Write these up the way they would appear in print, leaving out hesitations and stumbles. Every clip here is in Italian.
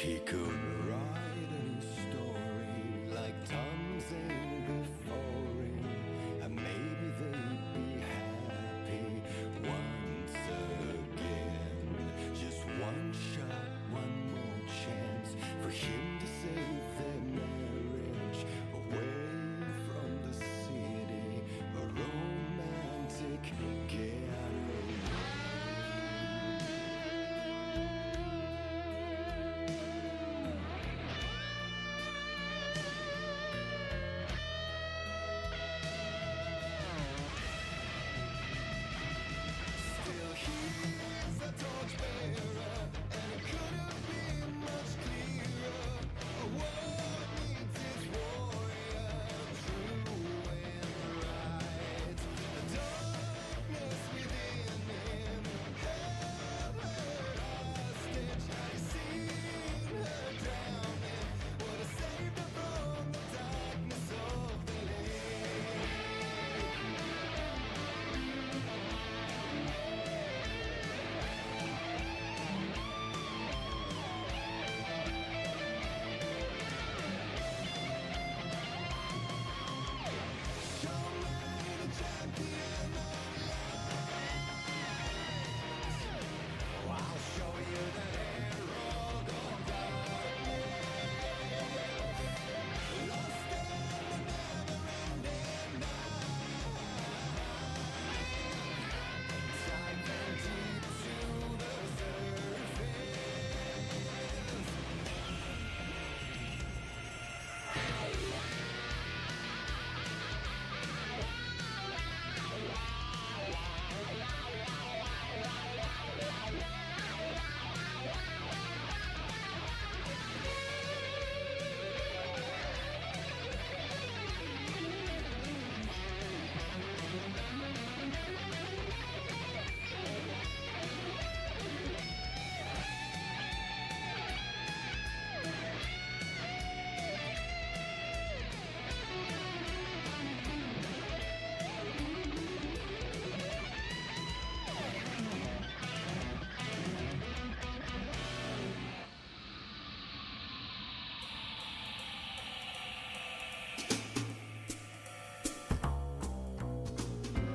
He could write a new story like Tom's in before him, and maybe they'd be happy once again. Just one shot, one more chance for him to save their marriage away from the city, a romantic getaway.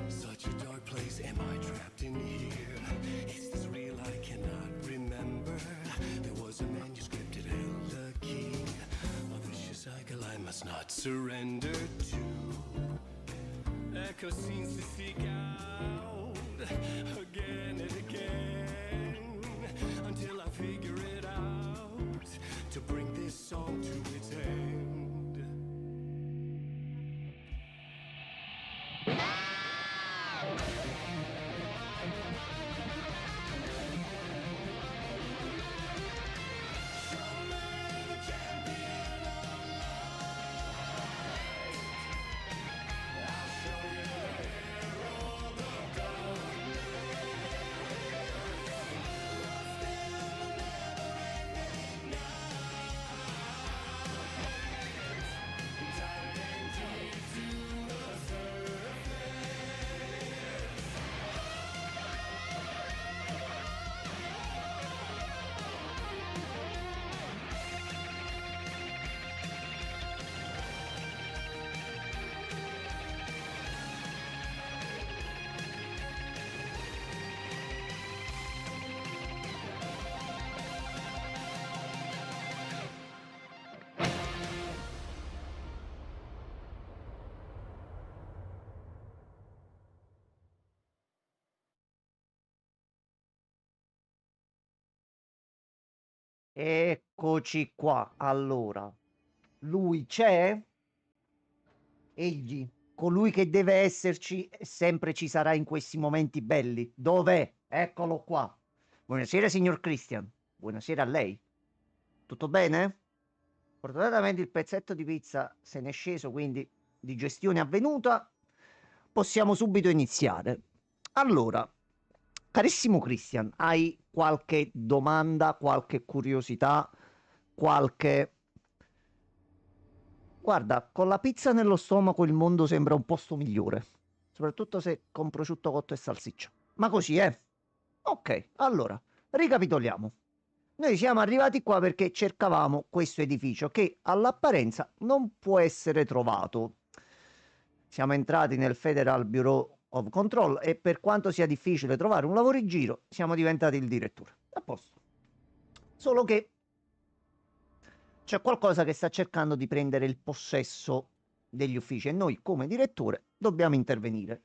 Such a dark place, am I trapped in here? Is this real? I cannot remember. There was a manuscript, it held a key. A vicious cycle I must not surrender to. Echo scenes to seek out again and again until I figure it out to bring this song to its end. Eccoci qua. Allora, lui c'è? Egli, colui che deve esserci e sempre ci sarà in questi momenti belli. Dov'è? Eccolo qua. Buonasera, signor Christian. Buonasera a lei. Tutto bene? Fortunatamente il pezzetto di pizza se n'è sceso, quindi digestione avvenuta. Possiamo subito iniziare. Allora, carissimo Christian, hai qualche domanda, qualche curiosità, qualche... Guarda, con la pizza nello stomaco il mondo sembra un posto migliore, soprattutto se con prosciutto cotto e salsiccia. Ma così è. Ok, allora, ricapitoliamo. Noi siamo arrivati qua perché cercavamo questo edificio che all'apparenza non può essere trovato. Siamo entrati nel Federal Bureau of Control e per quanto sia difficile trovare un lavoro in giro, siamo diventati il direttore. A posto. Solo che c'è qualcosa che sta cercando di prendere il possesso degli uffici e noi come direttore dobbiamo intervenire.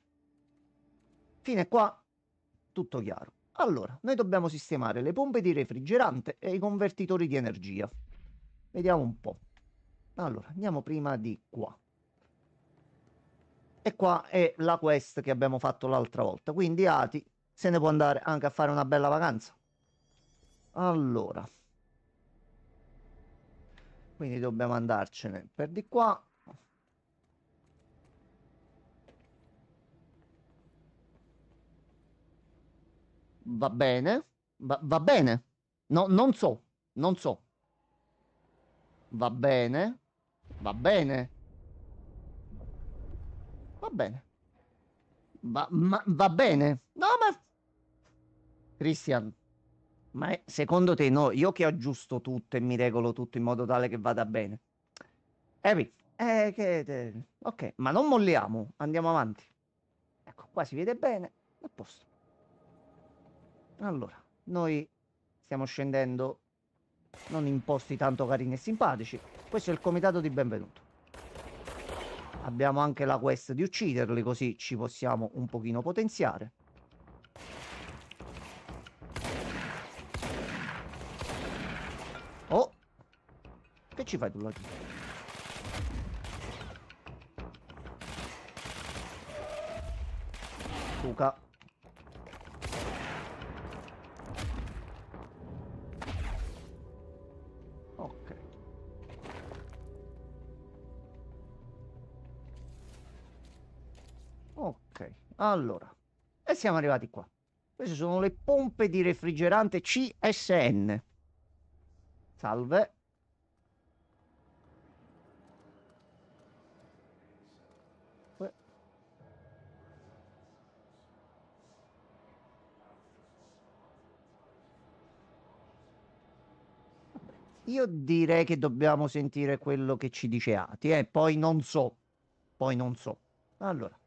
Fine qua, tutto chiaro. Allora, noi dobbiamo sistemare le pompe di refrigerante e i convertitori di energia. Vediamo un po'. Allora, andiamo prima di qua. E qua è la quest che abbiamo fatto l'altra volta. Quindi Ati se ne può andare anche a fare una bella vacanza. Allora. Quindi dobbiamo andarcene per di qua. Va bene. Va bene. No, non so. Non so. Va bene. Va bene. Va bene. Va bene. No, ma... Christian, secondo te no? Io che aggiusto tutto e mi regolo tutto in modo tale che vada bene. Ok, ma non molliamo. Andiamo avanti. Ecco, qua si vede bene. A posto. Allora, noi stiamo scendendo non in posti tanto carini e simpatici. Questo è il comitato di benvenuto. Abbiamo anche la quest di ucciderli, così ci possiamo un pochino potenziare. Oh! Che ci fai tu laggiù? Luca. Ok. Ok, allora. E siamo arrivati qua. Queste sono le pompe di refrigerante CSN. Salve. Io direi che dobbiamo sentire quello che ci dice Ati, poi non so. Poi non so. Allora,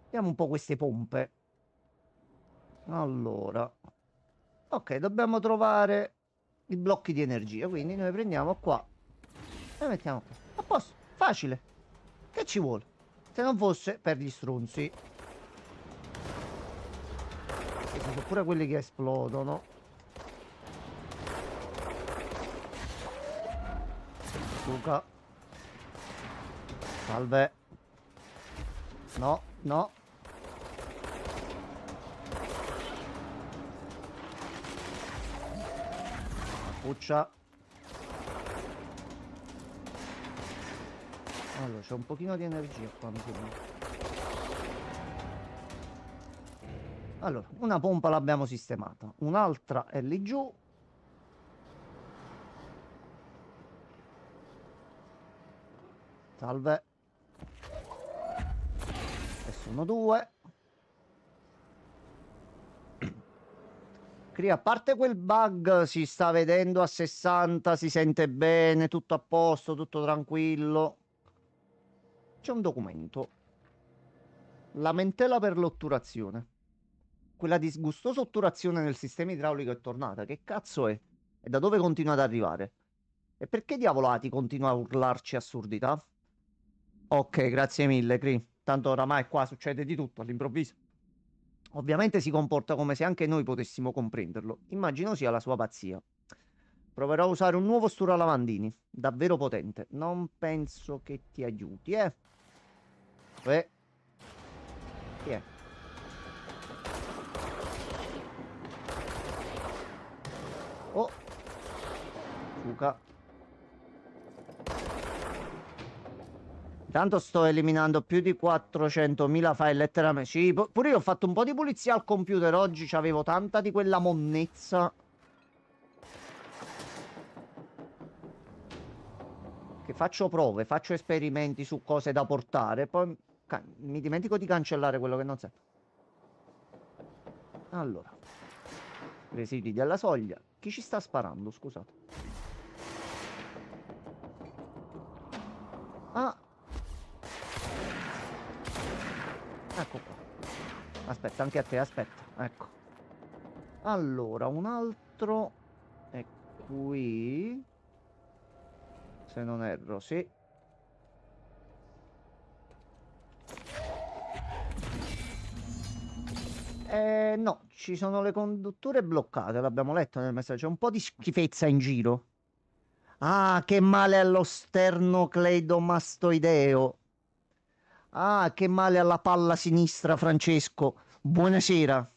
vediamo un po' queste pompe. Allora, ok, dobbiamo trovare i blocchi di energia, quindi noi prendiamo qua e mettiamo qua. A posto, facile. Che ci vuole? Se non fosse per gli strunzi. Questi sono pure quelli che esplodono. Luca. Salve. No, no. Puccia. Allora, c'è un pochino di energia qua, mi sembra. Allora, una pompa l'abbiamo sistemata. Un'altra è lì giù. Salve. E sono due. A parte quel bug, si sta vedendo a 60, si sente bene, tutto a posto, tutto tranquillo. C'è un documento. Lamentela per l'otturazione. Quella disgustosa otturazione nel sistema idraulico è tornata. Che cazzo è? E da dove continua ad arrivare? E perché diavolati continua a urlarci assurdità? Ok, grazie mille, Cri. Tanto oramai qua succede di tutto all'improvviso. Ovviamente si comporta come se anche noi potessimo comprenderlo. Immagino sia la sua pazzia. Proverò a usare un nuovo sturalavandini, davvero potente. Non penso che ti aiuti, eh. Chi è? Oh. Fuca. Intanto sto eliminando più di 400.000 file letteralmente. Sì, pure io ho fatto un po' di pulizia al computer oggi. C'avevo tanta di quella monnezza. Che faccio prove, faccio esperimenti su cose da portare. Poi mi dimentico di cancellare quello che non serve. Allora. Presidi della soglia. Chi ci sta sparando, scusate? Ah. Ecco qua. Aspetta, anche a te, aspetta. Ecco. Allora, un altro è qui. Se non erro, sì. No, ci sono le condutture bloccate, l'abbiamo letto nel messaggio. C'è un po' di schifezza in giro. Ah, che male allo sternocleidomastoideo. Ah, che male alla palla sinistra, Francesco. Buonasera.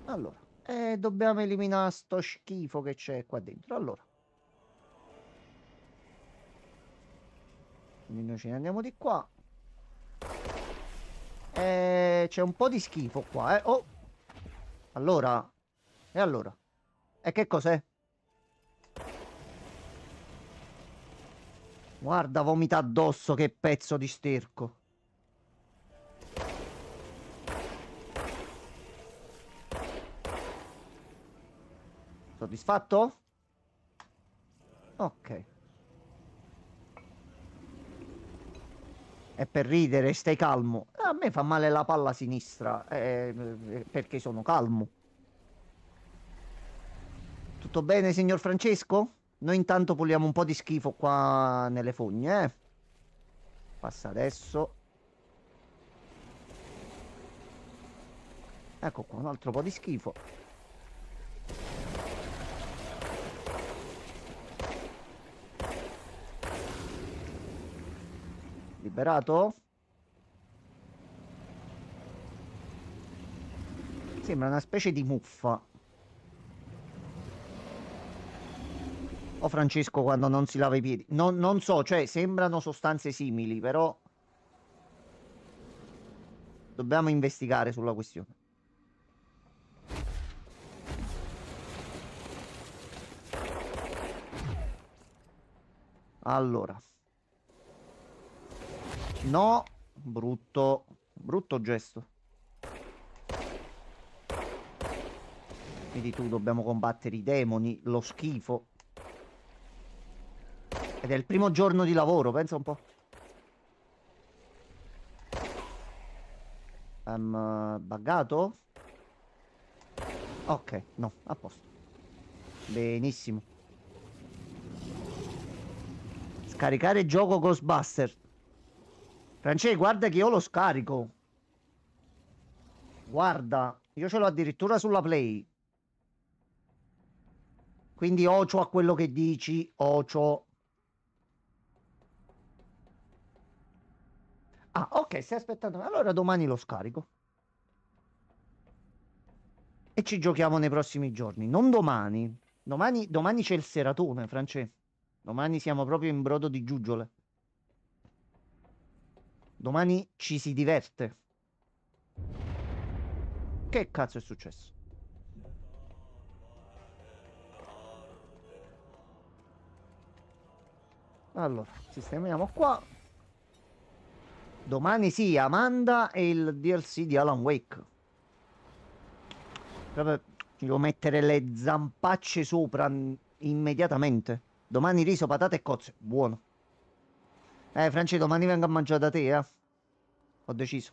Allora, dobbiamo eliminare sto schifo che c'è qua dentro. Allora. Quindi noi ce ne andiamo di qua. C'è un po' di schifo qua, eh. Oh! Allora. E allora? E che cos'è? Guarda, vomita addosso, che pezzo di sterco. Soddisfatto? Ok. È per ridere, stai calmo. A me fa male la palla sinistra, perché sono calmo. Tutto bene, signor Francesco? Noi intanto puliamo un po' di schifo qua nelle fogne, eh. Passa adesso. Ecco qua, un altro po' di schifo. Liberato? Sembra una specie di muffa. O Francesco quando non si lava i piedi. Non so, cioè sembrano sostanze simili, però dobbiamo investigare sulla questione. Allora. No, brutto gesto. Quindi tu dobbiamo combattere i demoni, lo schifo. Ed è il primo giorno di lavoro, pensa un po'. Buggato? Ok, no, a posto. Benissimo. Scaricare gioco Ghostbuster. Francesco, guarda che io lo scarico. Guarda, io ce l'ho addirittura sulla Play. Quindi ocio a quello che dici, ocio. Ah, ok, stai aspettando. Allora domani lo scarico. E ci giochiamo nei prossimi giorni. Non domani. Domani c'è il seratone, Francesco. Domani siamo proprio in brodo di giuggiole. Domani ci si diverte. Che cazzo è successo? Allora, sistemiamo qua. Domani sì, Amanda e il DLC di Alan Wake. Proprio ci devo mettere le zampacce sopra immediatamente. Domani riso, patate e cozze. Buono. Francesco, domani vengo a mangiare da te, eh. Ho deciso.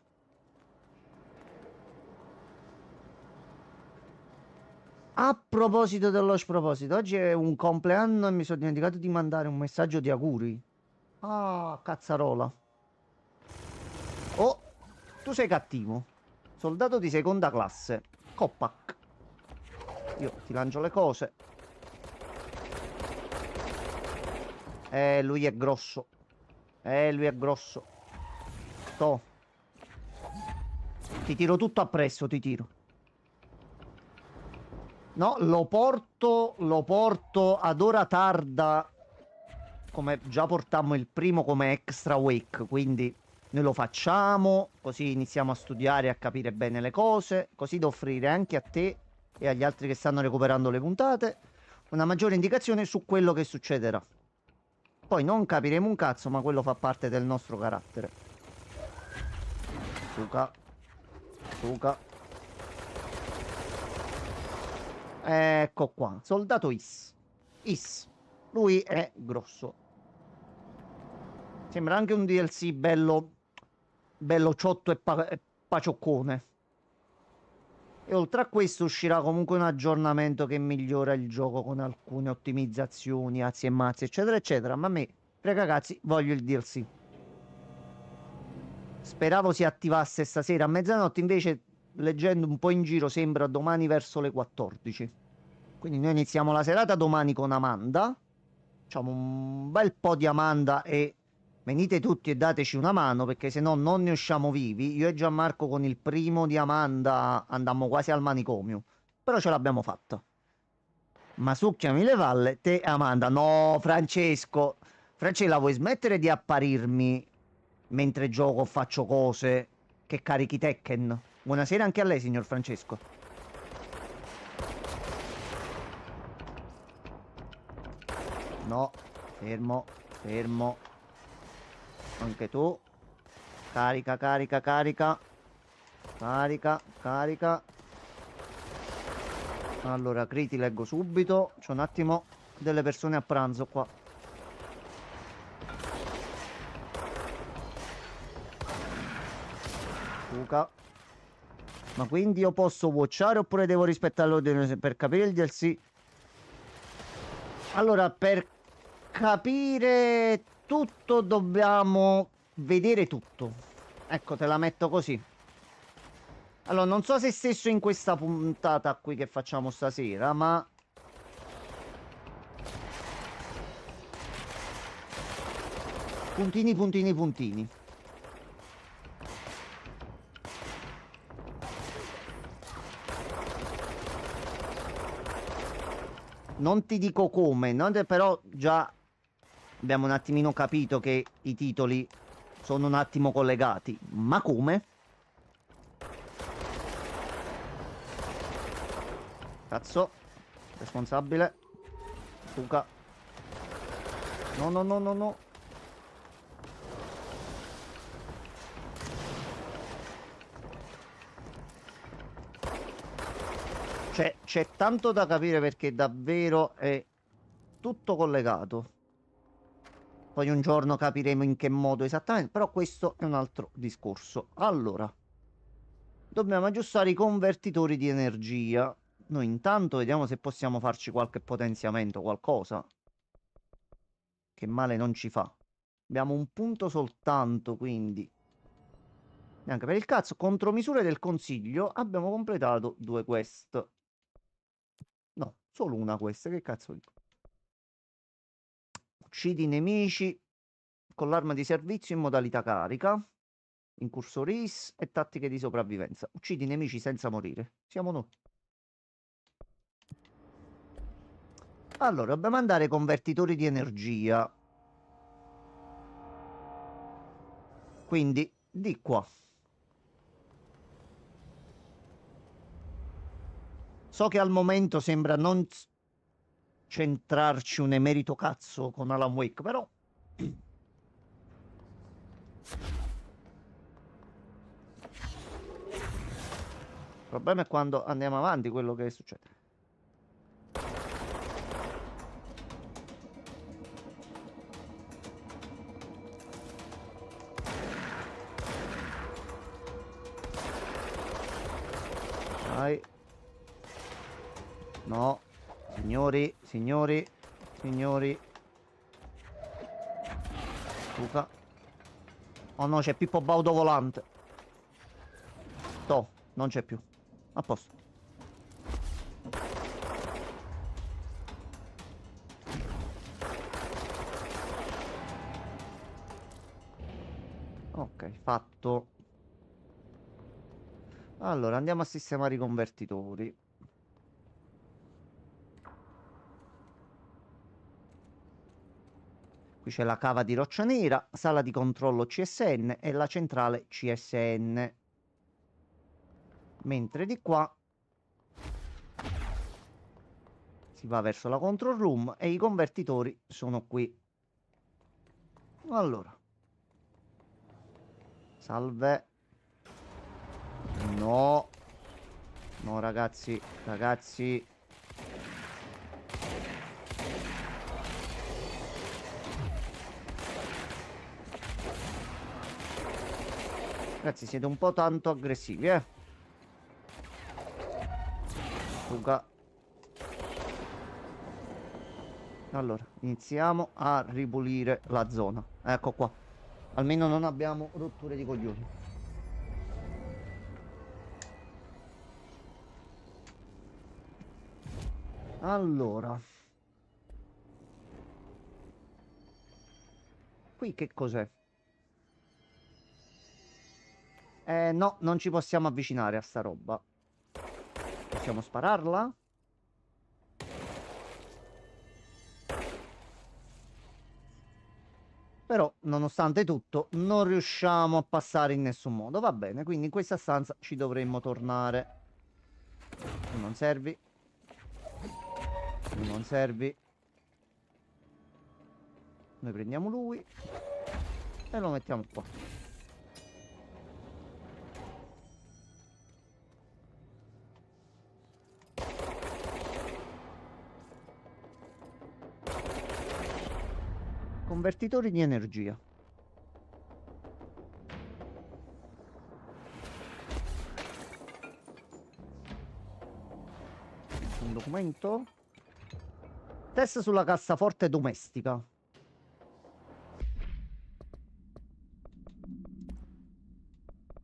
A proposito dello sproposito, oggi è un compleanno e mi sono dimenticato di mandare un messaggio di auguri. Ah, cazzarola. Oh, tu sei cattivo. Soldato di seconda classe. Coppac. Io ti lancio le cose. Lui è grosso. Lui è grosso. Sto. Ti tiro tutto appresso, ti tiro. No, lo porto ad ora tarda, come già portammo il primo come extra wake, quindi noi lo facciamo, così iniziamo a studiare e a capire bene le cose, così da offrire anche a te e agli altri che stanno recuperando le puntate una maggiore indicazione su quello che succederà. Poi non capiremo un cazzo, ma quello fa parte del nostro carattere. Suca. Luca. Ecco qua, soldato Is. Is. Lui è grosso. Sembra anche un DLC bello ciotto e pacioccone. E oltre a questo uscirà comunque un aggiornamento che migliora il gioco con alcune ottimizzazioni, azzi e mazzi, eccetera, eccetera. Ma a me, frega cazzi, voglio il DLC. Speravo si attivasse stasera a mezzanotte, invece, leggendo un po' in giro, sembra domani verso le 14. Quindi noi iniziamo la serata domani con Amanda. Facciamo un bel po' di Amanda e venite tutti e dateci una mano perché se no non ne usciamo vivi. Io e Gianmarco con il primo di Amanda andammo quasi al manicomio, però ce l'abbiamo fatta. Ma succhiami le valle, te e Amanda. No, Francesco. Francesca, vuoi smettere di apparirmi mentre gioco o faccio cose che carichi Tekken? Buonasera anche a lei, signor Francesco. No, fermo, fermo. Anche tu. Carica, carica, carica. Carica, carica. Allora, Criti leggo subito. C'è un attimo delle persone a pranzo qua. Luca. Ma quindi io posso watchare oppure devo rispettare l'ordine per capire il DLC? Allora, per capire tutto dobbiamo vedere tutto. Ecco, te la metto così. Allora, non so se stesso in questa puntata qui che facciamo stasera, ma... Puntini, puntini, puntini. Non ti dico come, però già abbiamo un attimino capito che i titoli sono un attimo collegati. Ma come? Cazzo. Responsabile. Luca. No, no, no, no, no. C'è tanto da capire perché davvero è tutto collegato. Poi un giorno capiremo in che modo esattamente, però questo è un altro discorso. Allora, dobbiamo aggiustare i convertitori di energia. Noi intanto vediamo se possiamo farci qualche potenziamento, qualcosa. Che male non ci fa. Abbiamo un punto soltanto, quindi... Neanche per il cazzo. Contromisure del consiglio. Abbiamo completato 2 quest. No, solo una quest. Che cazzo dico? Uccidi i nemici con l'arma di servizio in modalità carica. Incursori IS e tattiche di sopravvivenza. Uccidi i nemici senza morire. Siamo noi. Allora, dobbiamo andare ai convertitori di energia. Quindi, di qua. So che al momento sembra non centrarci un emerito cazzo con Alan Wake, però... Il problema è quando andiamo avanti quello che succede. Vai. No. Signori, signori, signori. Luca. Oh no, c'è Pippo Baudo volante. Toh, non c'è più. A posto. Ok, fatto. Allora, andiamo a sistemare i convertitori. Qui c'è la cava di roccia nera, sala di controllo CSN e la centrale CSN. Mentre di qua si va verso la control room e i convertitori sono qui. Allora. Salve. No. ragazzi, ragazzi. Ragazzi, siete un po' tanto aggressivi, eh. Fuga. Allora, iniziamo a ripulire la zona. Ecco qua. Almeno non abbiamo rotture di coglioni. Allora. Qui che cos'è? No, non ci possiamo avvicinare a sta roba. Possiamo spararla? Però, nonostante tutto, non riusciamo a passare in nessun modo. Va bene, quindi in questa stanza ci dovremmo tornare. Tu non servi. Tu non servi. Noi prendiamo lui e lo mettiamo qua. Convertitori di energia. Un documento. Test sulla cassaforte domestica.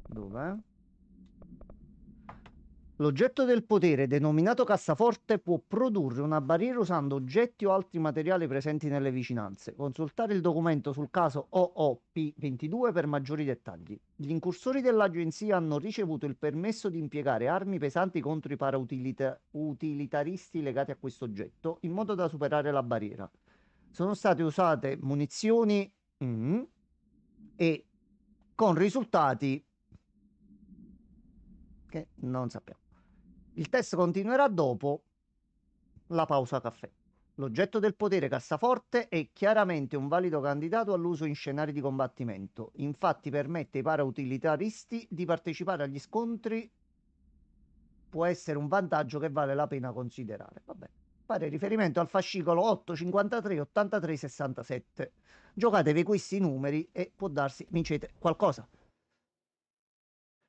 Dov'è? L'oggetto del potere, denominato cassaforte, può produrre una barriera usando oggetti o altri materiali presenti nelle vicinanze. Consultare il documento sul caso OOP22 per maggiori dettagli. Gli incursori dell'agenzia hanno ricevuto il permesso di impiegare armi pesanti contro i utilitaristi legati a questo oggetto, in modo da superare la barriera. Sono state usate munizioni e con risultati che non sappiamo. Il test continuerà dopo la pausa caffè. L'oggetto del potere cassaforte è chiaramente un valido candidato all'uso in scenari di combattimento. Infatti permette ai parautilitaristi di partecipare agli scontri. Può essere un vantaggio che vale la pena considerare. Vabbè. Fare riferimento al fascicolo 8, 53, 83, 67. Giocatevi questi numeri e può darsi vincete qualcosa.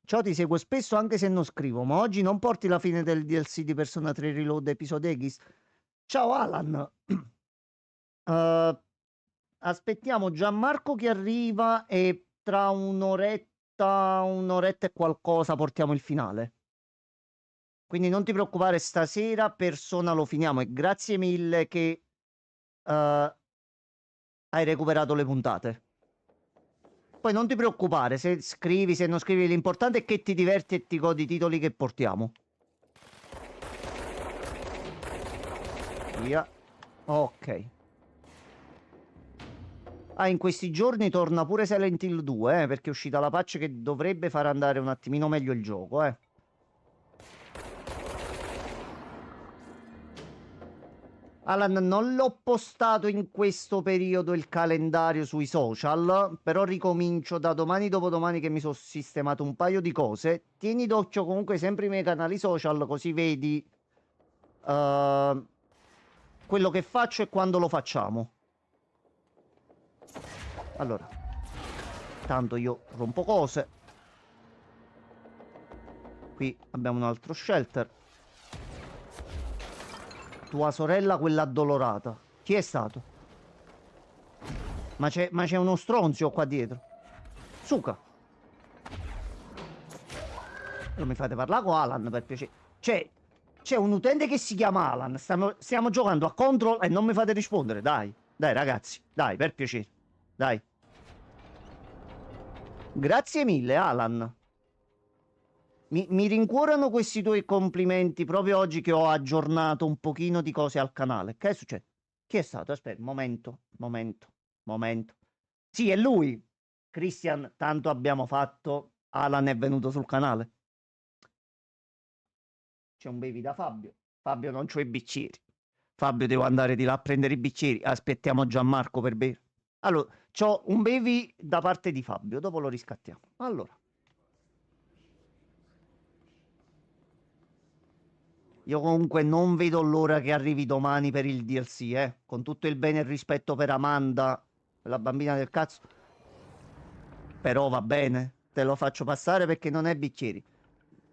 Ciao, ti seguo spesso anche se non scrivo, ma oggi non porti la fine del DLC di Persona 3 Reload Episode X? Ciao Alan. Aspettiamo Gianmarco che arriva e tra un'oretta e qualcosa portiamo il finale. Quindi non ti preoccupare, stasera Persona lo finiamo e grazie mille che hai recuperato le puntate. Poi non ti preoccupare se scrivi, se non scrivi, l'importante è che ti diverti e ti godi i titoli che portiamo. Via. Ok. Ah, in questi giorni torna pure Silent Hill 2, perché è uscita la patch che dovrebbe far andare un attimino meglio il gioco, Alan, non l'ho postato in questo periodo il calendario sui social, però ricomincio da domani dopodomani che mi sono sistemato un paio di cose. Tieni d'occhio comunque sempre i miei canali social, così vedi quello che faccio e quando lo facciamo. Allora, tanto io rompo cose. Qui abbiamo un altro shelter. Tua sorella, quella addolorata. Chi è stato? Ma c'è uno stronzio qua dietro. Suca. Non mi fate parlare con Alan, per piacere. C'è un utente che si chiama Alan. Stiamo giocando a Control e non mi fate rispondere. Dai, dai ragazzi. Dai, per piacere. Dai. Grazie mille, Alan. Mi rincuorano questi tuoi complimenti proprio oggi che ho aggiornato un pochino di cose al canale. Che succede? Chi è stato? Aspetta, momento. Sì, è lui. Christian, tanto abbiamo fatto. Alan è venuto sul canale. C'è un baby da Fabio. Fabio non c'ho i bicchieri. Fabio, devo andare di là a prendere i bicchieri. Aspettiamo Gianmarco per bere. Allora, c'ho un baby da parte di Fabio. Dopo lo riscattiamo. Allora. Io comunque non vedo l'ora che arrivi domani per il DLC, con tutto il bene e il rispetto per Amanda, la bambina del cazzo. Però va bene, te lo faccio passare perché non è bicchieri.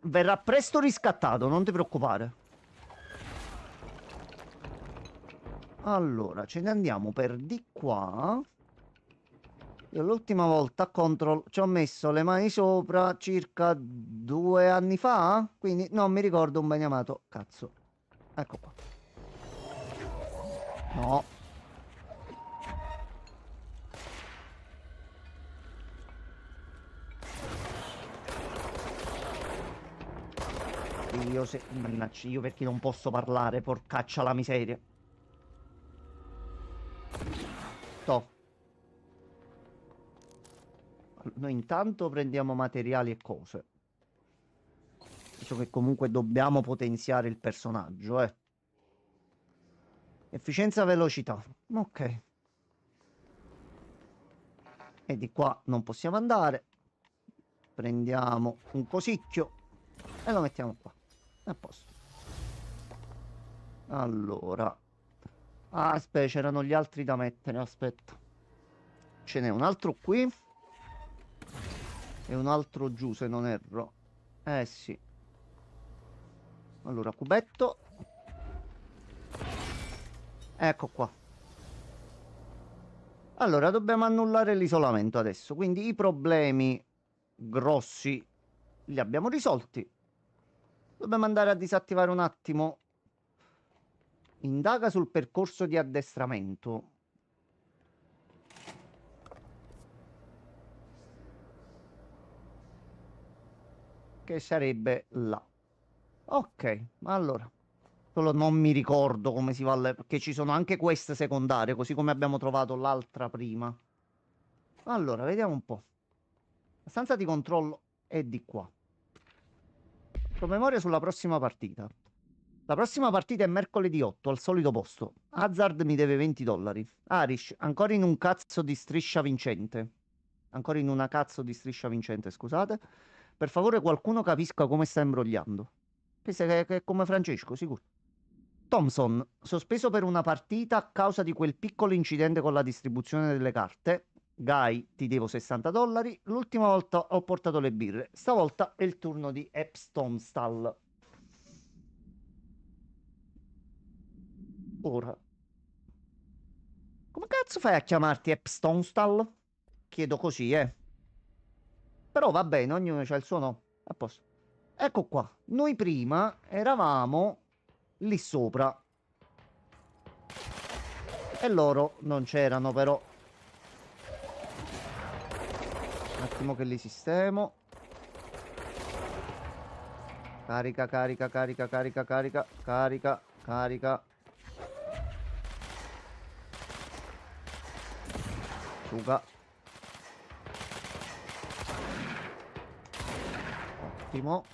Verrà presto riscattato, non ti preoccupare. Allora, ce ne andiamo per di qua. Io l'ultima volta a Control ci ho messo le mani sopra circa 2 anni fa, quindi non mi ricordo un beniamato. Cazzo. Ecco qua. No. Io se... Mannaggia, io perché non posso parlare, porcaccia la miseria. Toh. Noi intanto prendiamo materiali e cose. Visto che comunque dobbiamo potenziare il personaggio, eh. Efficienza, velocità. Ok. E di qua non possiamo andare. Prendiamo un cosicchio e lo mettiamo qua. A posto. Allora. Ah, aspetta, c'erano gli altri da mettere. Aspetta. Ce n'è un altro qui. E un altro giù, se non erro. Eh sì. Allora, cubetto. Ecco qua. Allora, dobbiamo annullare l'isolamento adesso. Quindi i problemi grossi li abbiamo risolti. Dobbiamo andare a disattivare un attimo. Indaga sul percorso di addestramento. Che sarebbe là. Ok, allora. Solo non mi ricordo come si va perché ci sono anche queste secondarie, così come abbiamo trovato l'altra prima. Allora, vediamo un po'. La stanza di controllo è di qua. Promemoria sulla prossima partita. La prossima partita è mercoledì 8 al solito posto. Hazard mi deve 20 dollari. Arish, ancora in un cazzo di striscia vincente. Ancora in una cazzo di striscia vincente, scusate. Per favore qualcuno capisca come sta imbrogliando. Pensa che è come Francesco, sicuro. Thompson, sospeso per una partita a causa di quel piccolo incidente con la distribuzione delle carte. Guy, ti devo 60 dollari. L'ultima volta ho portato le birre. Stavolta è il turno di Epstonstall. Ora, come cazzo fai a chiamarti Epstonstall? Chiedo così, eh. Però va bene, ognuno c'ha il suo nome. A posto. Ecco qua. Noi prima eravamo lì sopra. E loro non c'erano, però. Un attimo che li sistemo. Carica, carica, carica, carica, carica, carica, carica. Suga. Ottimo.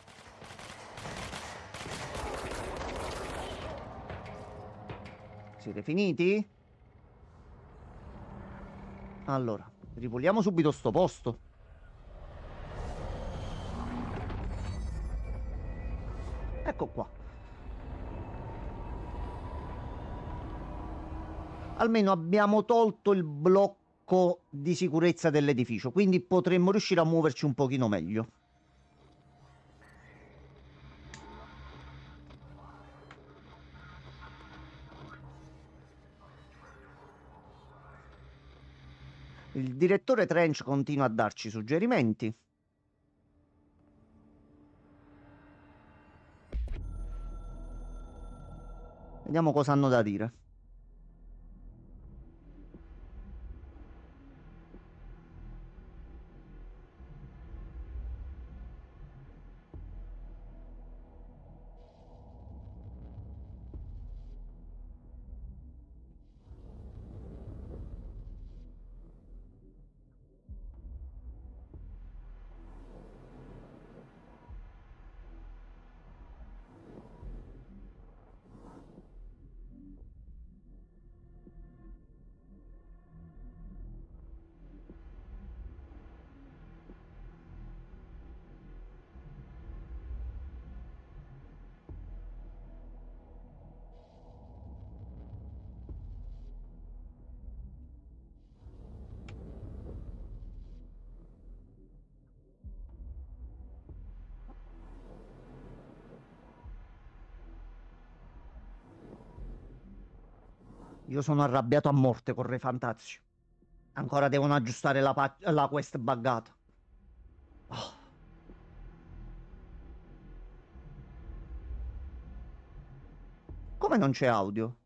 Siete finiti? Allora, ripuliamo subito sto posto. Ecco qua. Almeno abbiamo tolto il blocco di sicurezza dell'edificio, quindi potremmo riuscire a muoverci un pochino meglio. Il direttore Trench continua a darci suggerimenti. Vediamo cosa hanno da dire. Io sono arrabbiato a morte con Re Fantazio. Ancora devono aggiustare la quest buggata. Oh. Come non c'è audio?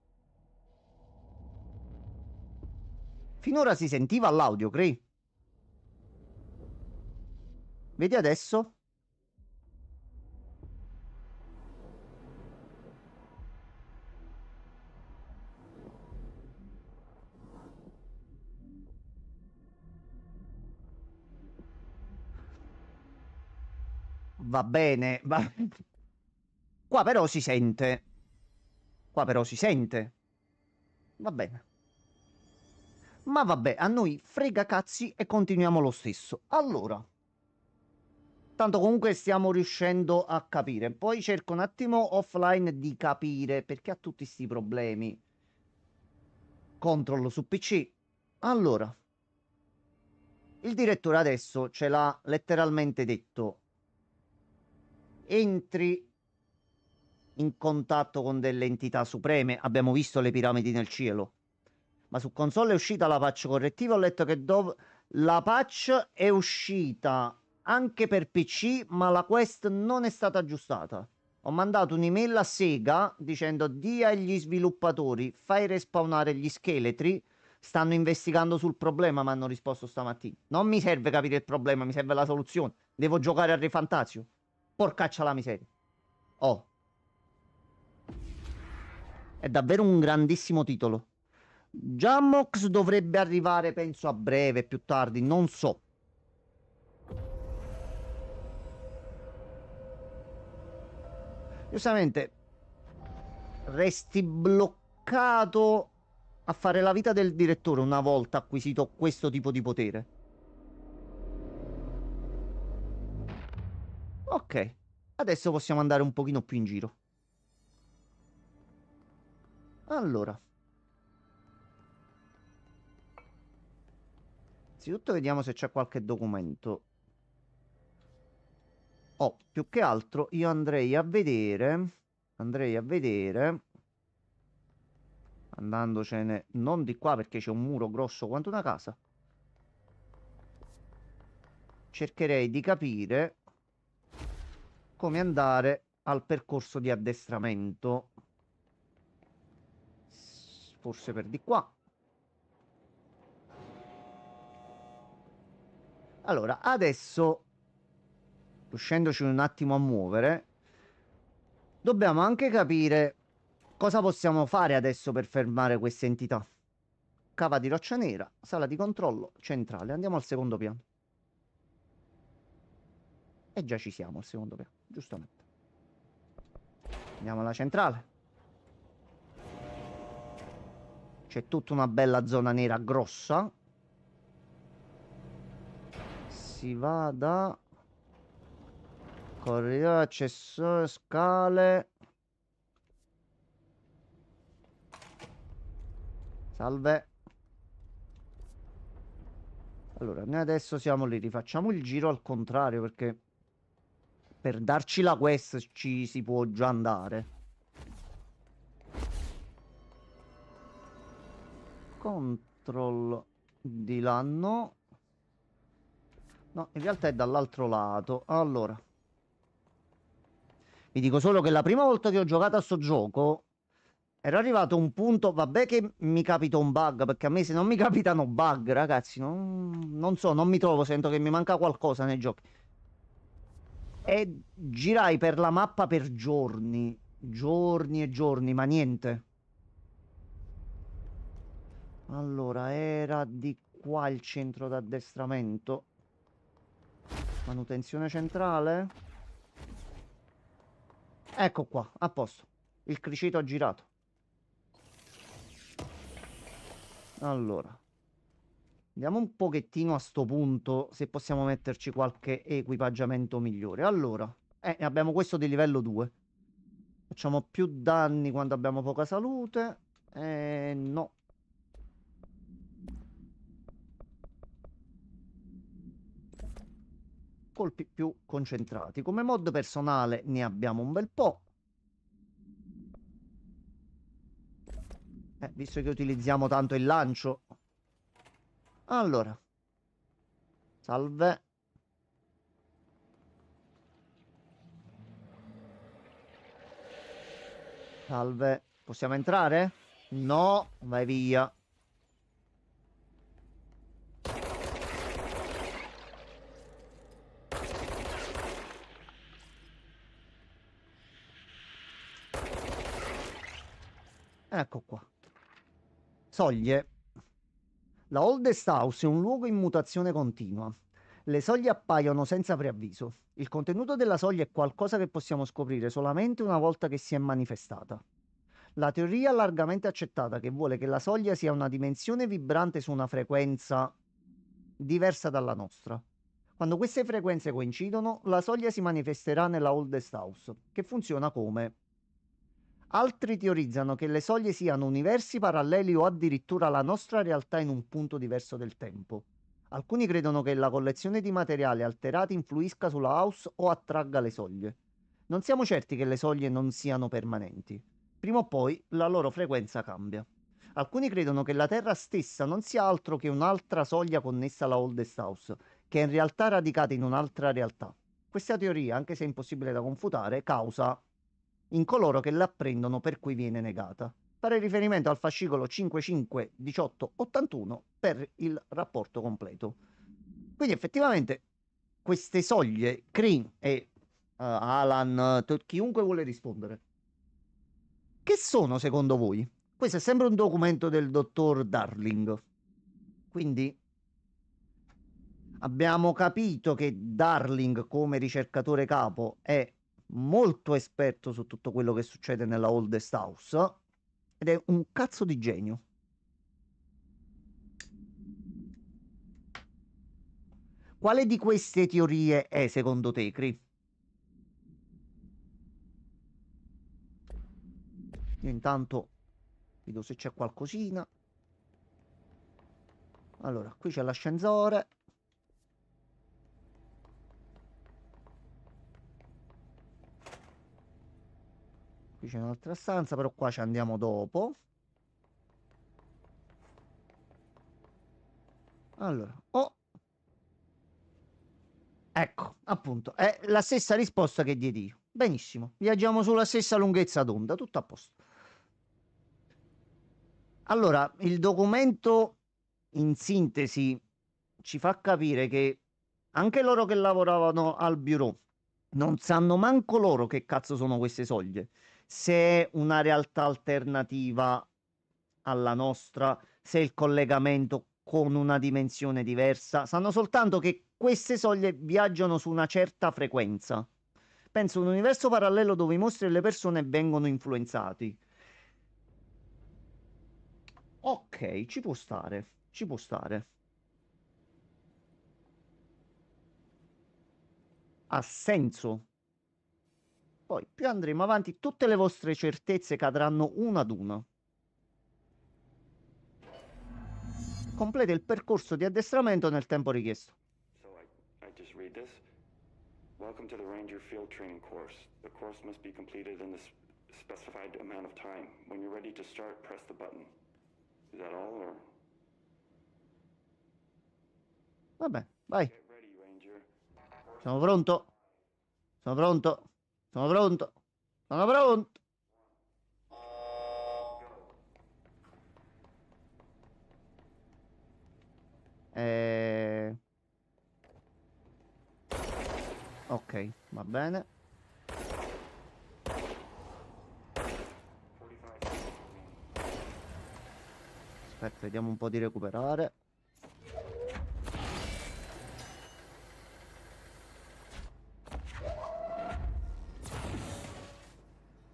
Finora si sentiva l'audio, Cray. Vedi adesso? Va bene, qua però si sente. Qua però si sente. Va bene. Ma vabbè, a noi frega cazzi e continuiamo lo stesso. Allora, tanto comunque stiamo riuscendo a capire. Poi cerco un attimo offline di capire perché ha tutti questi problemi. Controllo su PC. Allora, il direttore adesso ce l'ha letteralmente detto. Entri in contatto con delle entità supreme. Abbiamo visto le piramidi nel cielo. Ma su console è uscita la patch correttiva. Ho letto che la patch è uscita anche per PC, ma la quest non è stata aggiustata. Ho mandato un'email a Sega dicendo di agli sviluppatori fai respawnare gli scheletri. Stanno investigando sul problema, mi hanno risposto stamattina. Non mi serve capire il problema, mi serve la soluzione. Devo giocare a Re Fantasio. Porcaccia la miseria. Oh, è davvero un grandissimo titolo. Jammox dovrebbe arrivare, penso, a breve, più tardi, non so. Giustamente, resti bloccato a fare la vita del direttore una volta acquisito questo tipo di potere. Ok, adesso possiamo andare un pochino più in giro. Allora, innanzitutto vediamo se c'è qualche documento. Oh, più che altro io andrei a vedere, andandocene non di qua perché c'è un muro grosso quanto una casa. Cercherei di capire come andare al percorso di addestramento. Forse per di qua. Allora, adesso, riuscendoci un attimo a muovere, dobbiamo anche capire cosa possiamo fare adesso per fermare queste entità. Cava di roccia nera, sala di controllo centrale. Andiamo al secondo piano. E già ci siamo al secondo piano, giustamente. Andiamo alla centrale. C'è tutta una bella zona nera grossa. Si va da corridoio, accesso, scale. Salve. Allora, noi adesso siamo lì, rifacciamo il giro al contrario perché per darci la quest ci si può già andare. Control di là no. No, in realtà è dall'altro lato. Allora, vi dico solo che la prima volta che ho giocato a sto gioco ero arrivato a un punto, vabbè che mi capita un bug, perché a me se non mi capitano bug, ragazzi, non so, non mi trovo, sento che mi manca qualcosa nei giochi. E girai per la mappa per giorni, giorni e giorni, ma niente. Allora, era di qua il centro d'addestramento. Manutenzione centrale. Ecco qua, a posto. Il criceto ha girato. Allora, andiamo un pochettino a sto punto se possiamo metterci qualche equipaggiamento migliore. Allora, abbiamo questo di livello 2. Facciamo più danni quando abbiamo poca salute. No. Colpi più concentrati. Come mod personale ne abbiamo un bel po'. Visto che utilizziamo tanto il lancio. Allora. Salve. Salve. Possiamo entrare? No, vai via. Ecco qua. Soglie. La Oldest House è un luogo in mutazione continua. Le soglie appaiono senza preavviso. Il contenuto della soglia è qualcosa che possiamo scoprire solamente una volta che si è manifestata. La teoria largamente accettata che vuole che la soglia sia una dimensione vibrante su una frequenza diversa dalla nostra. Quando queste frequenze coincidono, la soglia si manifesterà nella Oldest House, che funziona come... Altri teorizzano che le soglie siano universi paralleli o addirittura la nostra realtà in un punto diverso del tempo. Alcuni credono che la collezione di materiali alterati influisca sulla house o attragga le soglie. Non siamo certi che le soglie non siano permanenti. Prima o poi la loro frequenza cambia. Alcuni credono che la Terra stessa non sia altro che un'altra soglia connessa alla Oldest House, che è in realtà radicata in un'altra realtà. Questa teoria, anche se impossibile da confutare, causa in coloro che l'apprendono per cui viene negata. Fare riferimento al fascicolo 551881 per il rapporto completo. Quindi effettivamente queste soglie, Kree e Alan, chiunque vuole rispondere, che sono secondo voi? Questo è sempre un documento del dottor Darling. Quindi abbiamo capito che Darling come ricercatore capo è molto esperto su tutto quello che succede nella Oldest House ed è un cazzo di genio. Quale di queste teorie è secondo te, Cri? Io intanto vedo se c'è qualcosina. Allora, qui c'è l'ascensore. Qui c'è un'altra stanza, però qua ci andiamo dopo. Allora, oh, ecco, appunto, è la stessa risposta che diedi io. Benissimo, viaggiamo sulla stessa lunghezza d'onda, tutto a posto. Allora, il documento in sintesi ci fa capire che anche loro che lavoravano al bureau non sanno manco loro che cazzo sono queste soglie. Se è una realtà alternativa alla nostra, se è il collegamento con una dimensione diversa. Sanno soltanto che queste soglie viaggiano su una certa frequenza. Penso a un universo parallelo dove i mostri e le persone vengono influenzati. Ok, ci può stare, ci può stare. Ha senso. Poi, più andremo avanti, tutte le vostre certezze cadranno una ad una. Completa il percorso di addestramento nel tempo richiesto. So I just read this. Welcome to the Ranger Field Training course. The course must be completed in the specified amount of time. When you're ready to start, press the button. Is that all, or? Vabbè, vai. Get ready, Ranger. Sono pronto. Sono pronto. Sono pronto. Sono pronto. Ok, va bene. 45 seconds remaining. Aspetta, vediamo un po' di recuperare.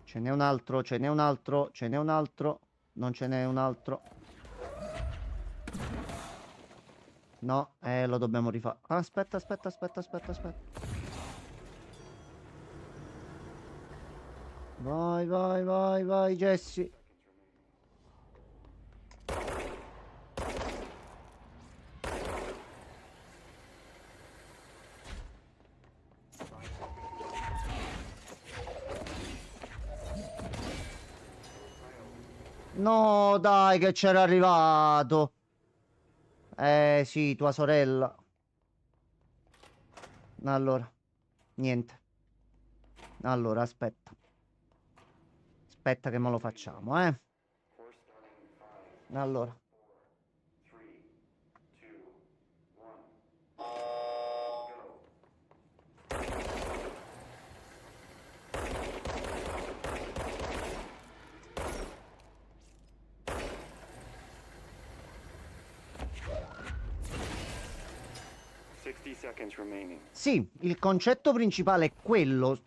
Ce n'è un altro, ce n'è un altro, ce n'è un altro. Non ce n'è un altro. No, lo dobbiamo rifare. Aspetta, aspetta, aspetta, aspetta, aspetta. Vai, vai, vai, vai, Jesse. No, dai, che c'era arrivato. Sì, tua sorella. Allora, niente. Allora, aspetta. Aspetta che me lo facciamo, eh. Course starting in 5, Allora. 3, 2, 1. Go. 60 seconds remaining. Sì, il concetto principale è quello.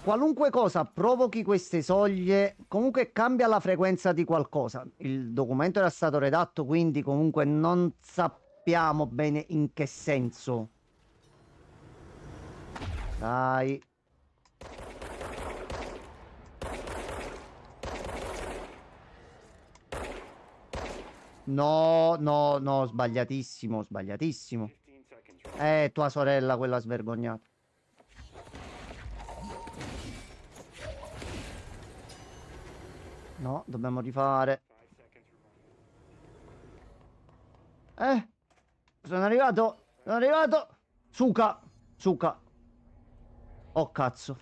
Qualunque cosa provochi queste soglie, comunque cambia la frequenza di qualcosa. Il documento era stato redatto, quindi comunque non sappiamo bene in che senso. Dai. No, no, no, sbagliatissimo, sbagliatissimo. 15 seconds remaining. Tua sorella, quella svergognata. No, dobbiamo rifare. 5 seconds remaining. Sono arrivato, sono arrivato. Suca, suca. Oh, cazzo.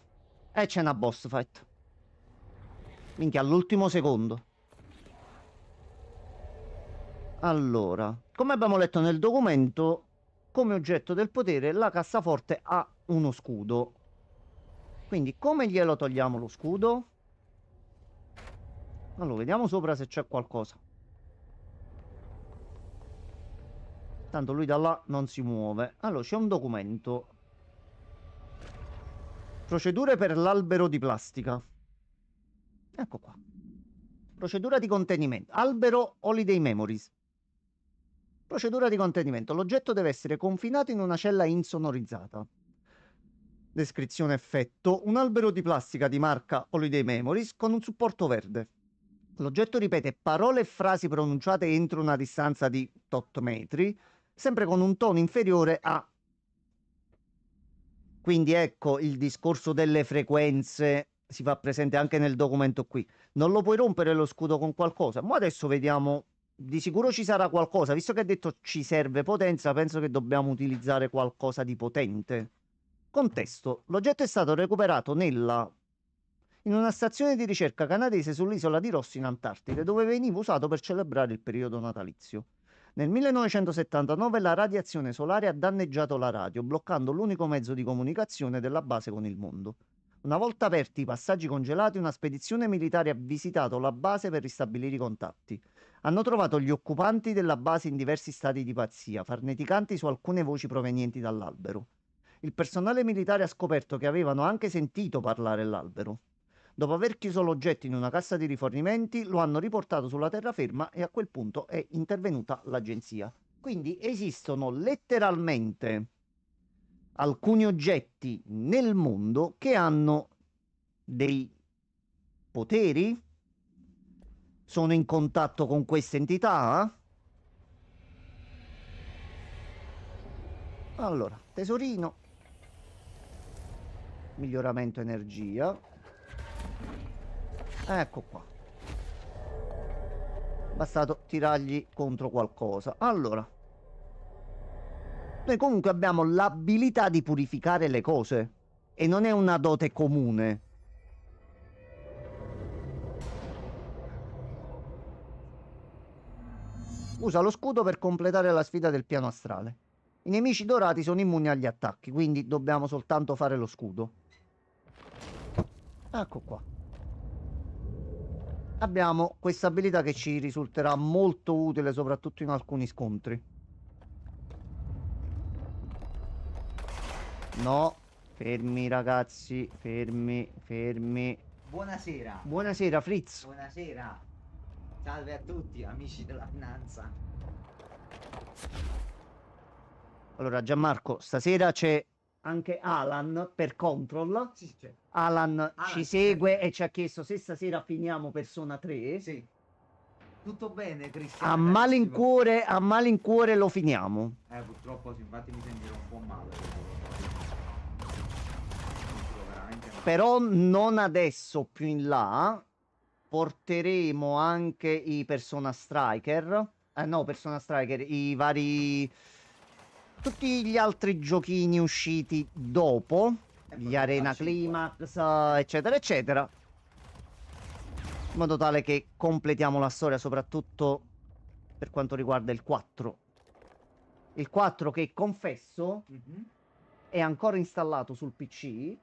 C'è una boss fight. Minchia, all'ultimo secondo. Allora, come abbiamo letto nel documento, come oggetto del potere, la cassaforte ha uno scudo. Quindi, come glielo togliamo lo scudo? Allora, vediamo sopra se c'è qualcosa. Tanto lui da là non si muove. Allora, c'è un documento. Procedure per l'albero di plastica. Ecco qua. Procedura di contenimento. Albero Holiday Memories. Procedura di contenimento. L'oggetto deve essere confinato in una cella insonorizzata. Descrizione effetto. Un albero di plastica di marca Holiday Memories con un supporto verde. L'oggetto ripete parole e frasi pronunciate entro una distanza di tot metri, sempre con un tono inferiore a... Quindi ecco il discorso delle frequenze si fa presente anche nel documento qui. Non lo puoi rompere lo scudo con qualcosa. Ma adesso vediamo. Di sicuro ci sarà qualcosa. Visto che ha detto ci serve potenza, penso che dobbiamo utilizzare qualcosa di potente. Contesto. L'oggetto è stato recuperato in una stazione di ricerca canadese sull'isola di Ross in Antartide, dove veniva usato per celebrare il periodo natalizio. Nel 1979 la radiazione solare ha danneggiato la radio, bloccando l'unico mezzo di comunicazione della base con il mondo. Una volta aperti i passaggi congelati, una spedizione militare ha visitato la base per ristabilire i contatti. Hanno trovato gli occupanti della base in diversi stati di pazzia, farneticanti su alcune voci provenienti dall'albero. Il personale militare ha scoperto che avevano anche sentito parlare l'albero. Dopo aver chiuso l'oggetto in una cassa di rifornimenti, lo hanno riportato sulla terraferma e a quel punto è intervenuta l'agenzia. Quindi esistono letteralmente alcuni oggetti nel mondo che hanno dei poteri? Sono in contatto con queste entità? Allora, tesorino. Miglioramento energia. Ecco qua. Bastato tirargli contro qualcosa. Allora. Noi comunque abbiamo l'abilità di purificare le cose. E non è una dote comune. Usa lo scudo per completare la sfida del piano astrale. I nemici dorati sono immuni agli attacchi, quindi dobbiamo soltanto fare lo scudo. Ecco qua. Abbiamo questa abilità che ci risulterà molto utile, soprattutto in alcuni scontri. No, fermi ragazzi, fermi, fermi. Buonasera. Buonasera Fritz. Buonasera. Salve a tutti, amici della finanza. Allora Gianmarco, stasera c'è anche Alan per Control. Sì, c'è. Alan ci sì. segue e ci ha chiesto se stasera finiamo Persona 3. Sì. Tutto bene, Cristiano? A malincuore lo finiamo. Purtroppo sì, infatti mi sentirò un po' male. Veramente male. Però non adesso, più in là. porteremo anche i Persona Striker. No, Persona Striker, i vari... Tutti gli altri giochini usciti dopo, gli Arena Climax, eccetera, eccetera. In modo tale che completiamo la storia, soprattutto per quanto riguarda il 4. Il 4 che, confesso, è ancora installato sul PC.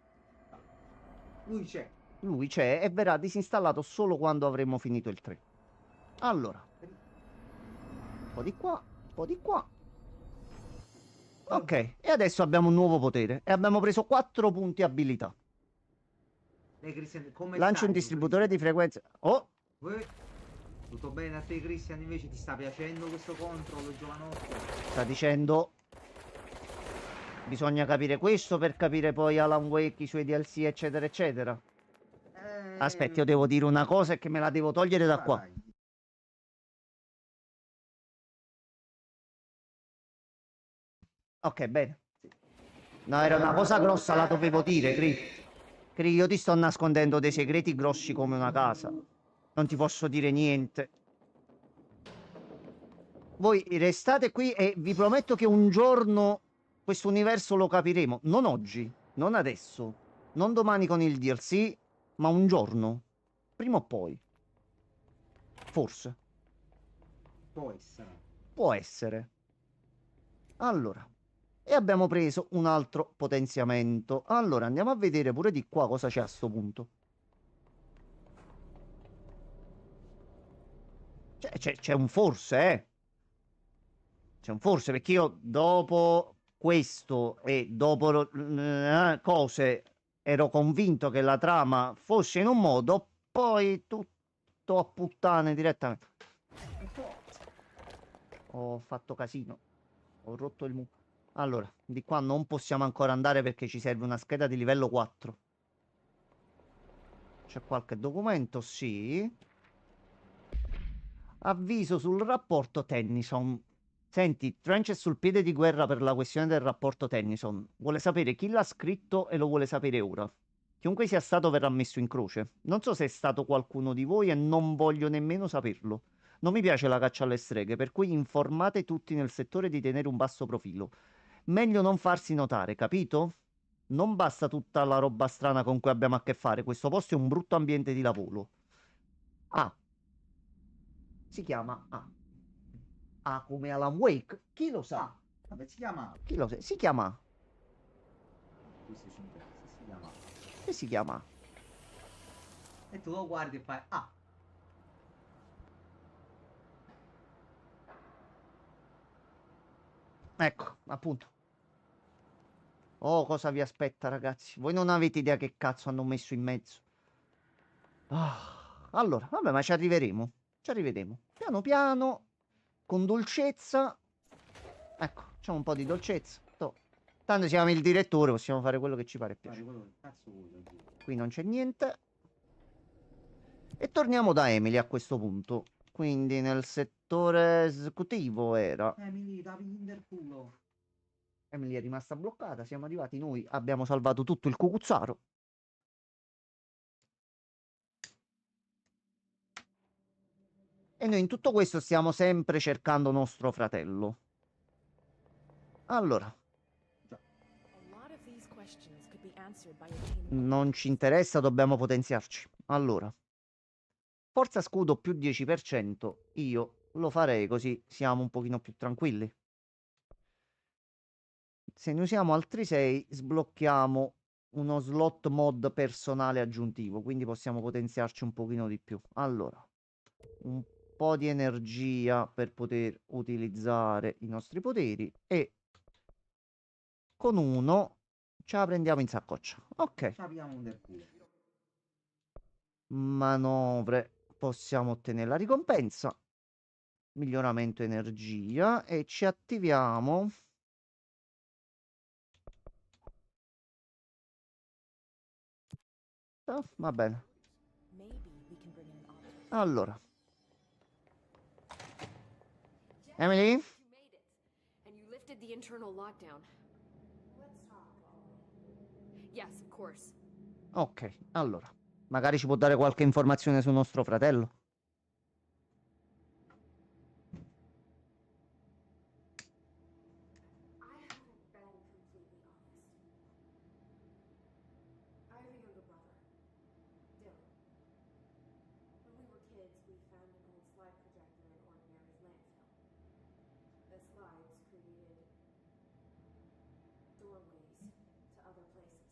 Lui c'è e verrà disinstallato solo quando avremo finito il 3. Allora, un po' di qua, un po' di qua. Ok, e adesso abbiamo un nuovo potere e abbiamo preso 4 punti abilità. Cristian, come Lancio stai, un distributore di frequenze. Oh, Tutto bene a te, Cristian? Invece ti sta piacendo questo controllo, giovanotto? sta dicendo... Bisogna capire questo per capire poi Alan Wake, i suoi DLC, eccetera, eccetera. Aspetti, io devo dire una cosa e che me la devo togliere da qua. Dai. Ok, bene. No, era una cosa grossa, la dovevo dire, Cri, io ti sto nascondendo dei segreti grossi come una casa. Non ti posso dire niente. Voi restate qui e vi prometto che un giorno questo universo lo capiremo. Non oggi, non adesso, non domani con il DLC, ma un giorno. Prima o poi. Forse. Può essere. Può essere. Allora. E abbiamo preso un altro potenziamento. Allora, andiamo a vedere pure di qua cosa c'è a sto punto. C'è un forse, eh. C'è un forse, perché io dopo questo e dopo cose ero convinto che la trama fosse in un modo, poi tutto a puttane direttamente. Ho fatto casino. Ho rotto il mu. Allora, di qua non possiamo ancora andare perché ci serve una scheda di livello 4. C'è qualche documento? Sì. Avviso sul rapporto Tennyson. Senti, Trench è sul piede di guerra per la questione del rapporto Tennyson. Vuole sapere chi l'ha scritto e lo vuole sapere ora. Chiunque sia stato verrà messo in croce. Non so se è stato qualcuno di voi e non voglio nemmeno saperlo. Non mi piace la caccia alle streghe, per cui informate tutti nel settore di tenere un basso profilo. Meglio non farsi notare, capito? Non basta tutta la roba strana con cui abbiamo a che fare. Questo posto è un brutto ambiente di lavoro. Ah. Si chiama A. A come Alan Wake. Chi lo sa? Vabbè, si chiama. Chi lo sa? Si chiama A. Questo ci interessa, si chiama. E si chiama A. E tu lo guardi e fai. Ah, Ecco, appunto. Oh, cosa vi aspetta, ragazzi? Voi non avete idea che cazzo hanno messo in mezzo. Allora, vabbè, ma ci arriveremo. Ci arriveremo. Piano piano, con dolcezza. Ecco, facciamo un po' di dolcezza. Toh. Tanto siamo il direttore, possiamo fare quello che ci pare e fai piace. quello che cazzo vuoi. Qui non c'è niente. E torniamo da Emily a questo punto. Quindi nel settore esecutivo era... Emily, davi l'interculo. Emily è rimasta bloccata, siamo arrivati noi, abbiamo salvato tutto il cucuzzaro. E noi in tutto questo stiamo sempre cercando nostro fratello. Allora, non ci interessa, dobbiamo potenziarci. Allora, forza scudo più 10%, io lo farei così siamo un pochino più tranquilli. Se ne usiamo altri 6, sblocchiamo uno slot mod personale aggiuntivo, quindi possiamo potenziarci un pochino di più. Allora, un po' di energia per poter utilizzare i nostri poteri e con uno ce la prendiamo in saccoccia. Ok. Abbiamo un del culo. Manovre, possiamo ottenere la ricompensa. Miglioramento energia e ci attiviamo. Va bene. Allora. Emily? You made it, and you lifted the internal lockdown. Let's talk. Yes, of course. Ok, allora. Magari ci può dare qualche informazione su nostro fratello. I haven't been completely honest. I have a younger brother, Dylan. When we were kids, we found an old slide projector in Ordinary's landfill. The slides created doorways to other places.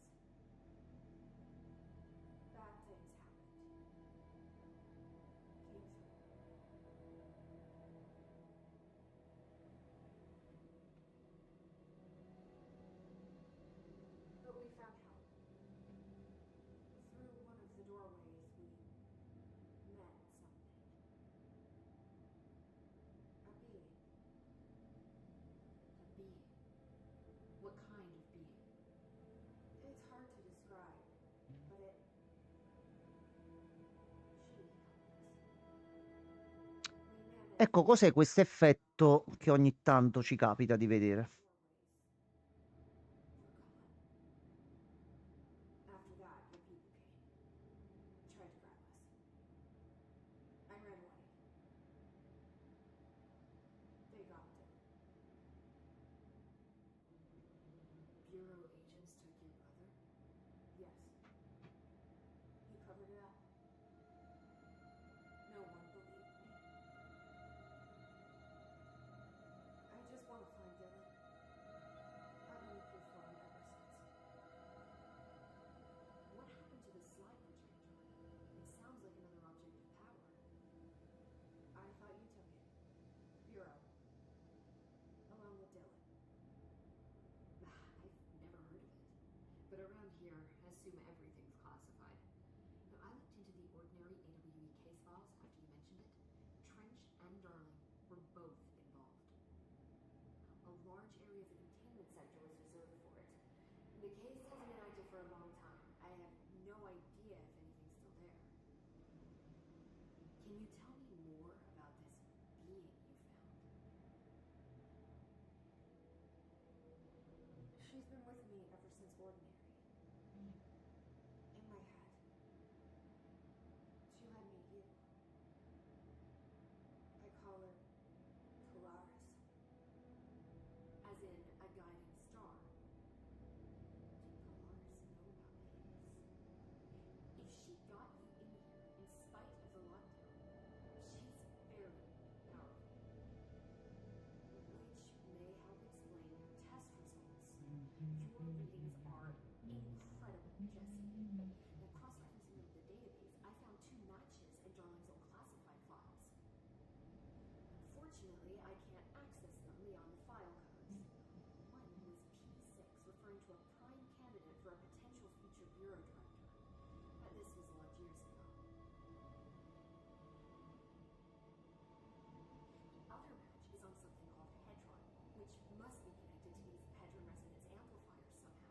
Bad things happened. Came through. But we found help. Through one of the doorways, we met something. A being. A being? What kind of being? It's hard to describe, but it. She helped us. We managed Ecco, cos'è questo effetto che ogni tanto ci capita di vedere? After that, the people came. Tried to grab us. I ran away. They got it. Bureau agents took your brother? Yes. You covered it up. No one believed me. I just want to find Dylan. I've been looking for him ever since. What happened to the slide projector? It sounds like another object of power. I thought you took it. Bureau. Along with Dylan. I've never heard of it. But around here, I assume everything's classified. Now, I looked into the Ordinary AWE case files after you mentioned it. Trench and Darling were both involved. A large area of the containment sector was reserved for it. The case hasn't been active for a long time. I have no idea if anything's still there. Can you tell me more about this being you found? She's been with me ever since Ordinary. In my head. She led me here. I call her Polaris. As in a guiding star. Do Polaris know about this? If she got you in here in spite of the lockdown, she's very powerful. Which may help explain your test results. Your readings are incredible, Jesse. Now, cross-referencing with the database, I found 2 matches in Darling's old classified files. Unfortunately, I can't access them beyond the file codes. One was P6, referring to a prime candidate for a potential future bureau director. This was a lot of years ago. The other match is on something called Hedron, which must be connected to these Hedron resonance amplifiers somehow.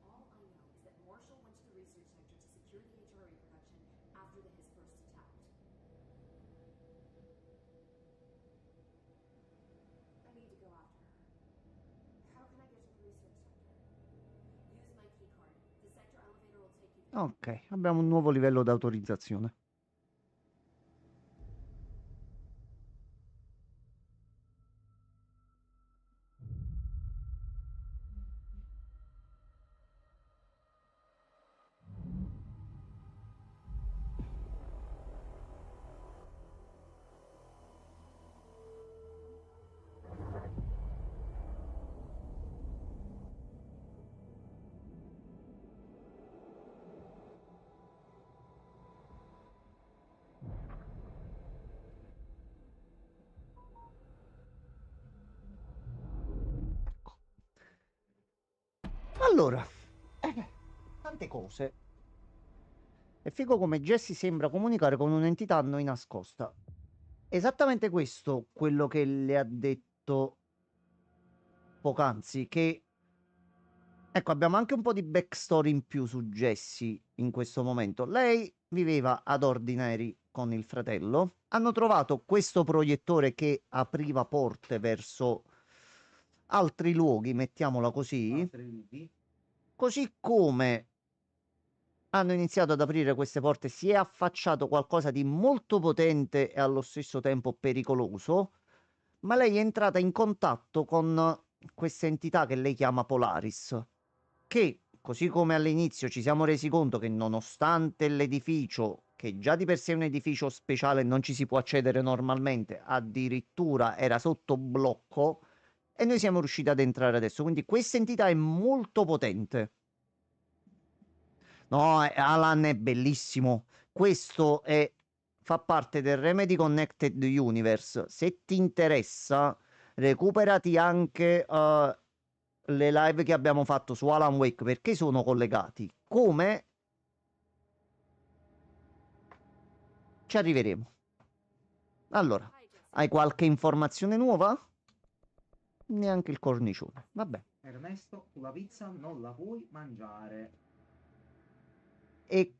All I know is that Marshall went to the research sector to secure the HRA production after the His first attack. I need to go after her. How can I get to the research sector? Use my key card. The sector elevator will take you there. Ok, abbiamo un nuovo livello di autorizzazione. Allora, tante cose. È figo come Jesse sembra comunicare con un'entità a noi nascosta. Esattamente questo quello che le ha detto poc'anzi, che ecco, abbiamo anche un po' di backstory in più su Jessie in questo momento. Lei viveva ad Ordinary con il fratello. Hanno trovato questo proiettore che apriva porte verso altri luoghi, mettiamola così. Altri lidi. Così come hanno iniziato ad aprire queste porte, si è affacciato qualcosa di molto potente e allo stesso tempo pericoloso, ma lei è entrata in contatto con questa entità che lei chiama Polaris, che, così come all'inizio ci siamo resi conto che nonostante l'edificio, che già di per sé è un edificio speciale, non ci si può accedere normalmente, addirittura era sotto blocco, e noi siamo riusciti ad entrare adesso. Quindi questa entità è molto potente. No, Alan è bellissimo. Questo fa parte del Remedy Connected Universe. Se ti interessa, recuperati anche le live che abbiamo fatto su Alan Wake, perché sono collegati. Come? Ci arriveremo. Allora, hai qualche informazione nuova? Neanche il cornicione. Vabbè. Ernesto, tu la pizza non la puoi mangiare. E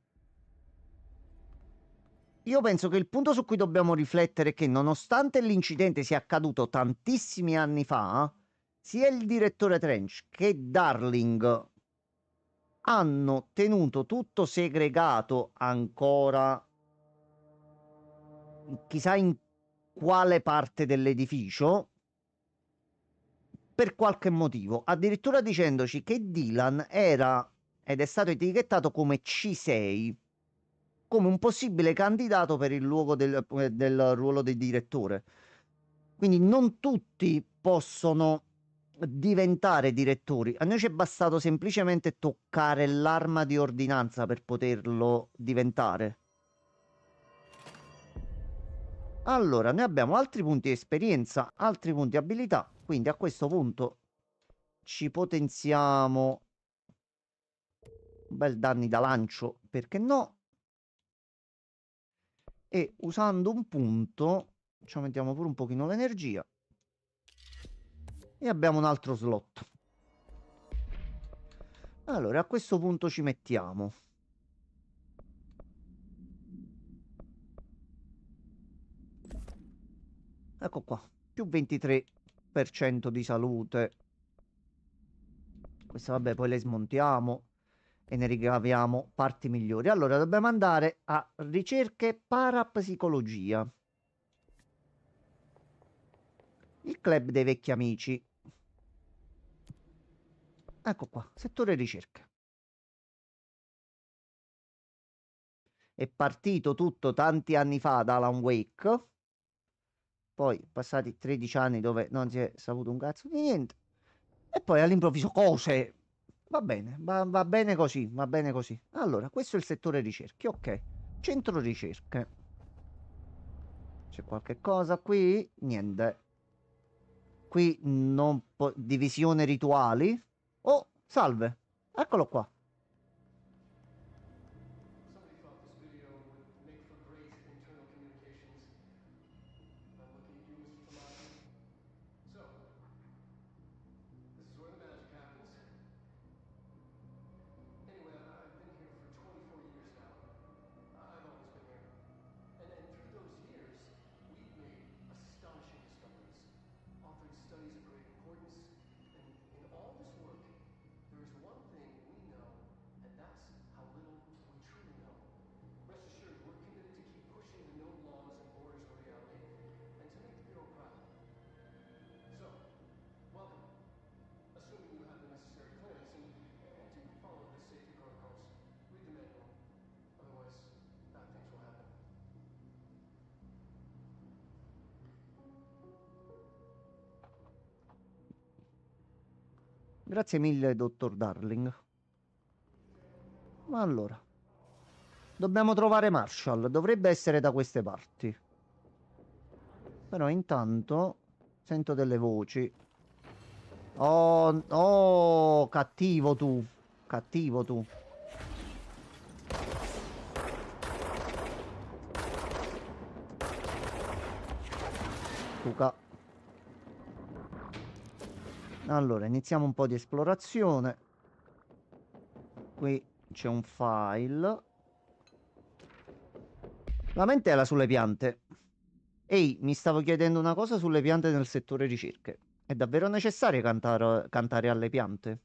io penso che il punto su cui dobbiamo riflettere è che nonostante l'incidente sia accaduto tantissimi anni fa, sia il direttore Trench che Darling hanno tenuto tutto segregato ancora, chissà in quale parte dell'edificio, per qualche motivo, addirittura dicendoci che Dylan era ed è stato etichettato come C6, come un possibile candidato per il luogo del ruolo di direttore. Quindi non tutti possono diventare direttori. A noi ci è bastato semplicemente toccare l'arma di ordinanza per poterlo diventare. Allora, noi abbiamo altri punti di esperienza, altri punti di abilità, quindi a questo punto ci potenziamo un bel danni da lancio, perché no? E usando un punto ci aumentiamo pure un pochino l'energia e abbiamo un altro slot. Allora, a questo punto ci mettiamo ecco qua, più 23% di salute. Questa vabbè, poi le smontiamo e ne ricaviamo parti migliori. Allora, dobbiamo andare a ricerche parapsicologia. Il club dei vecchi amici. Ecco qua, settore ricerche. È partito tutto tanti anni fa da Alan Wake. Poi passati 13 anni dove non si è saputo un cazzo di niente. E poi all'improvviso cose. Va bene, va bene così, va bene così. Allora, questo è il settore ricerche, ok. Centro ricerche. C'è qualche cosa qui? Niente. Qui non divisione rituali. Oh, salve. Eccolo qua. Somebody thought this video would make for great internal communications. I'm looking at you, Mr. Tomato. So, this is where the magic happens. Anyway, I've been here for 24 years now. I've always been here. And through those years, we've made astonishing discoveries, authored studies of great importance, and in all this work, there is one thing we know, and that's how little we truly know. Rest assured, we're committed to keep pushing the known laws and borders of reality, and to make the Bureau proud. So, welcome. Assuming you have the necessary clearance and to follow the safety protocols. Read the manual. Otherwise, bad things will happen. Grazie mille, dottor Darling. Ma allora, dobbiamo trovare Marshall. Dovrebbe essere da queste parti. Però intanto sento delle voci. Oh, oh, cattivo tu. Cattivo tu. Luca. Allora, iniziamo un po' di esplorazione. Qui c'è un file. Lamentela sulle piante. Ehi, mi stavo chiedendo una cosa sulle piante nel settore ricerche. È davvero necessario cantare alle piante?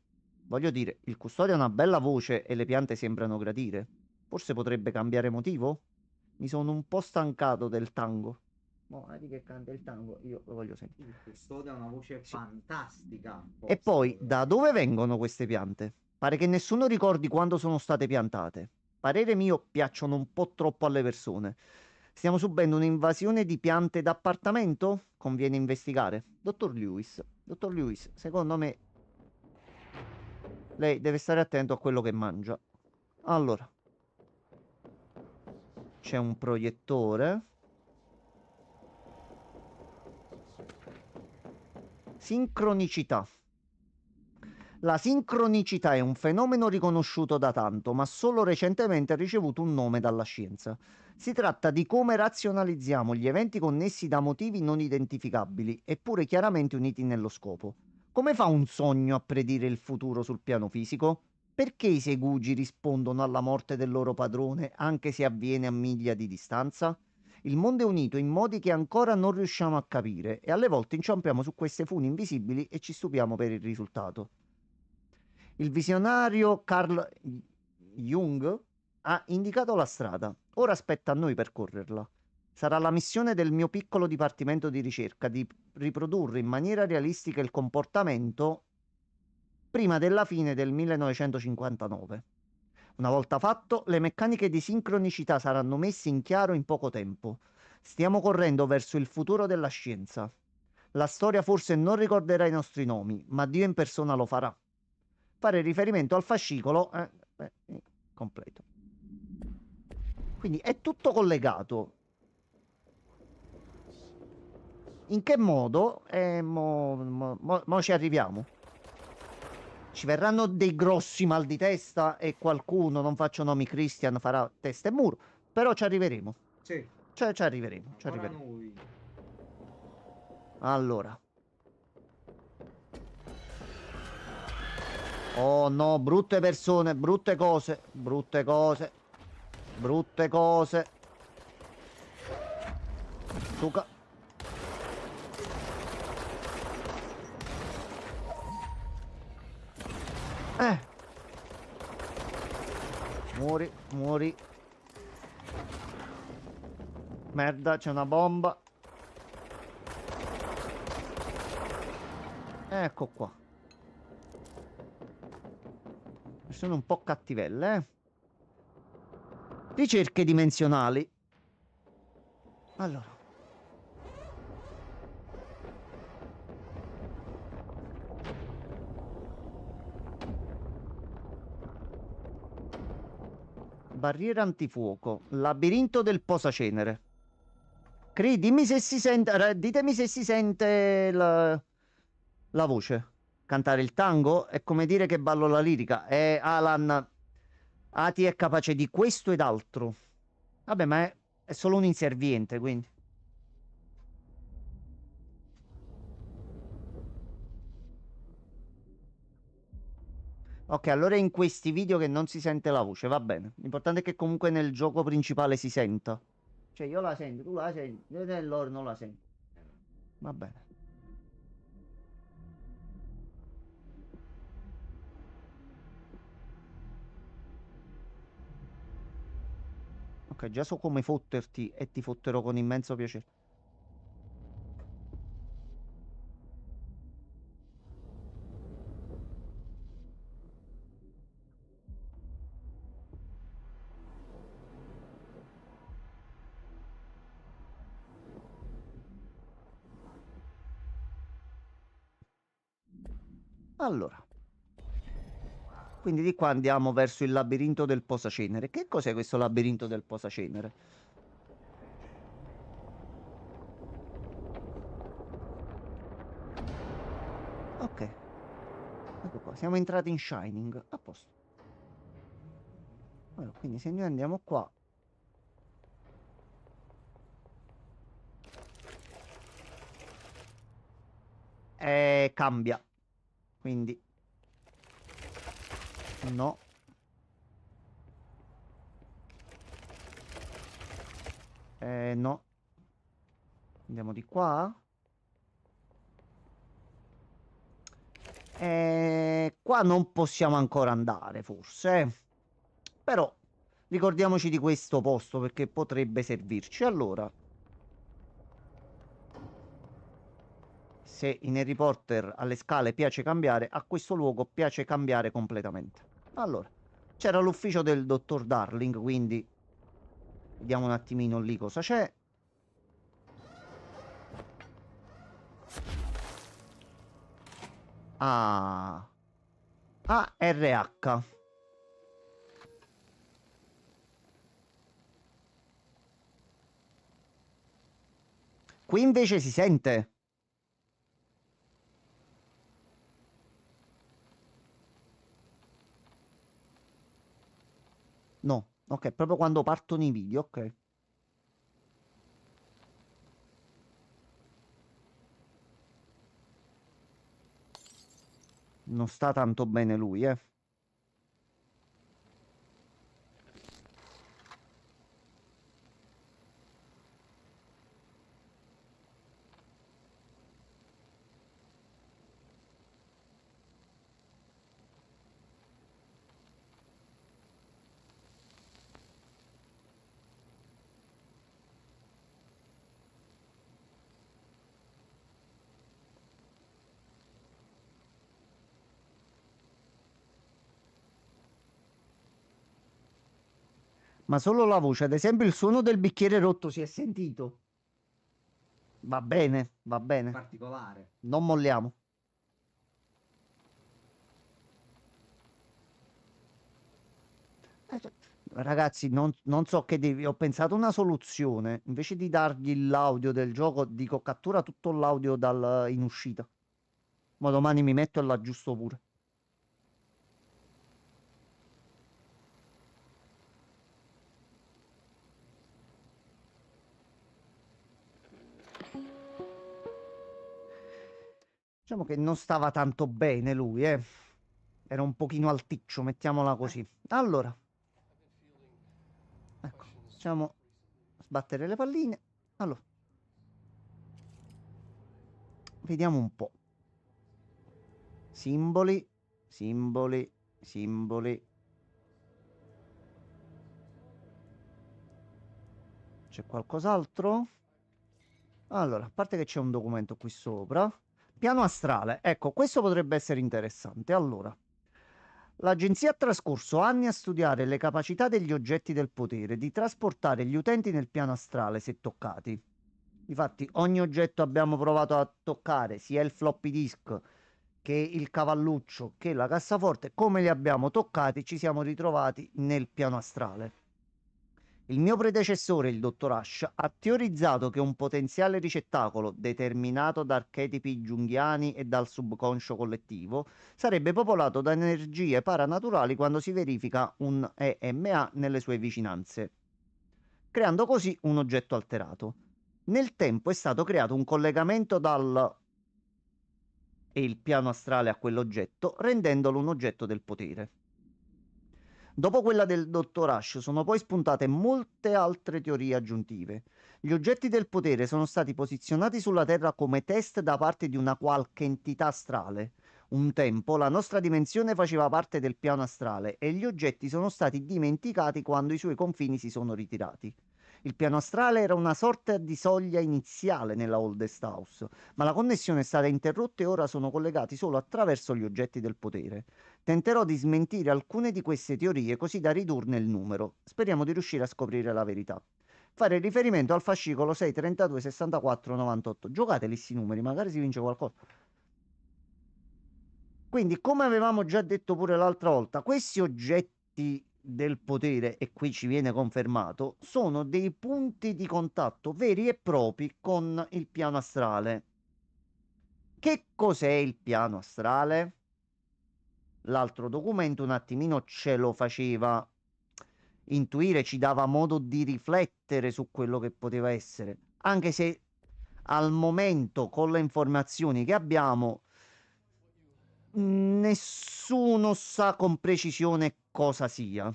voglio dire, il custode ha una bella voce e le piante sembrano gradire. Forse potrebbe cambiare motivo? Mi sono un po' stancato del tango. Mo, vedi che canta il tango, io lo voglio sentire. Il custode ha una voce Sì. fantastica. E Posso poi, dire. da dove vengono queste piante? Pare che nessuno ricordi quando sono state piantate. Parere mio, piacciono un po' troppo alle persone. Stiamo subendo un'invasione di piante d'appartamento? Conviene investigare. Dottor Lewis, secondo me lei deve stare attento a quello che mangia. Allora, c'è un proiettore. Sincronicità. La sincronicità è un fenomeno riconosciuto da tanto, ma solo recentemente ha ricevuto un nome dalla scienza. Si tratta di come razionalizziamo gli eventi connessi da motivi non identificabili, eppure chiaramente uniti nello scopo. Come fa un sogno a predire il futuro sul piano fisico? Perché i segugi rispondono alla morte del loro padrone anche se avviene a miglia di distanza? Il mondo è unito in modi che ancora non riusciamo a capire e alle volte inciampiamo su queste funi invisibili e ci stupiamo per il risultato. Il visionario Carl Jung ha indicato la strada. Ora spetta a noi percorrerla. Sarà la missione del mio piccolo dipartimento di ricerca di riprodurre in maniera realistica il comportamento prima della fine del 1959. Una volta fatto, le meccaniche di sincronicità saranno messe in chiaro in poco tempo. Stiamo correndo verso il futuro della scienza. La storia forse non ricorderà i nostri nomi, ma Dio in persona lo farà. Fare riferimento al fascicolo completo. Quindi è tutto collegato. In che modo? Mo ci arriviamo. Ci verranno dei grossi mal di testa e qualcuno, non faccio nomi, Christian, farà testa e muro. Però ci arriveremo. Sì, Cioè, ci arriveremo. Ci ancora arriveremo. noi. Allora. Oh no, brutte persone, brutte cose, brutte cose, brutte cose. Suca. Muori, muori. Merda, c'è una bomba. Ecco qua. Sono un po' cattivelle, eh. Ricerche dimensionali. Allora. Barriera antifuoco. Labirinto del posacenere. Cri, dimmi se si sente. Ditemi se si sente la voce. Cantare il tango è come dire che ballo la lirica. Alan. Ati è capace di questo ed altro. Vabbè, ma è solo un inserviente, quindi. Ok, allora è in questi video che non si sente la voce, va bene. L'importante è che comunque nel gioco principale si senta. Cioè io la sento, tu la senti, io loro non la sento. Va bene. Ok, già so come fotterti e ti fotterò con immenso piacere. Allora. Quindi di qua andiamo verso il labirinto del posacenere. Che cos'è questo labirinto del posacenere? Ok. Ecco qua, siamo entrati in Shining. A posto. Allora, quindi se noi andiamo qua. Cambia. Quindi. No. No. Andiamo di qua. Qua non possiamo ancora andare, forse. Però ricordiamoci di questo posto perché potrebbe servirci. Allora, se in Harry Potter alle scale piace cambiare, a questo luogo piace cambiare completamente. Allora, c'era l'ufficio del dottor Darling, quindi vediamo un attimino lì cosa c'è. Ah, ARH. Qui invece si sente. No, ok, proprio quando partono i video, ok. Non sta tanto bene lui, eh. Ma solo la voce, ad esempio il suono del bicchiere rotto si è sentito. Va bene, va bene. Particolare. Non molliamo. Cioè, ragazzi, non so che devi. Ho pensato una soluzione. Invece di dargli l'audio del gioco, dico cattura tutto l'audio in uscita. Ma domani mi metto e l'aggiusto pure. Diciamo che non stava tanto bene lui, eh. Era un pochino alticcio, mettiamola così. Allora, ecco, facciamo sbattere le palline. Allora, vediamo un po'. Simboli, simboli, simboli. C'è qualcos'altro? Allora, a parte che c'è un documento qui sopra. Piano astrale. Ecco, questo potrebbe essere interessante. Allora, l'agenzia ha trascorso anni a studiare le capacità degli oggetti del potere di trasportare gli utenti nel piano astrale se toccati. Infatti, ogni oggetto abbiamo provato a toccare, sia il floppy disk che il cavalluccio che la cassaforte, come li abbiamo toccati, ci siamo ritrovati nel piano astrale. Il mio predecessore, il dottor Ash, ha teorizzato che un potenziale ricettacolo, determinato da archetipi junghiani e dal subconscio collettivo, sarebbe popolato da energie paranaturali quando si verifica un EMA nelle sue vicinanze, creando così un oggetto alterato. Nel tempo è stato creato un collegamento dal e il piano astrale a quell'oggetto, rendendolo un oggetto del potere. Dopo quella del dottor Ash sono poi spuntate molte altre teorie aggiuntive. Gli oggetti del potere sono stati posizionati sulla Terra come test da parte di una qualche entità astrale. Un tempo la nostra dimensione faceva parte del piano astrale e gli oggetti sono stati dimenticati quando i suoi confini si sono ritirati. Il piano astrale era una sorta di soglia iniziale nella Oldest House, ma la connessione è stata interrotta e ora sono collegati solo attraverso gli oggetti del potere. Tenterò di smentire alcune di queste teorie così da ridurne il numero. Speriamo di riuscire a scoprire la verità. Fare riferimento al fascicolo 6, 32, 64, 98. Giocateli sti numeri, magari si vince qualcosa. Quindi, come avevamo già detto pure l'altra volta, questi oggetti del potere, e qui ci viene confermato, sono dei punti di contatto veri e propri con il piano astrale. Che cos'è il piano astrale? L'altro documento un attimino ce lo faceva intuire, ci dava modo di riflettere su quello che poteva essere, anche se al momento con le informazioni che abbiamo nessuno sa con precisione cosa sia,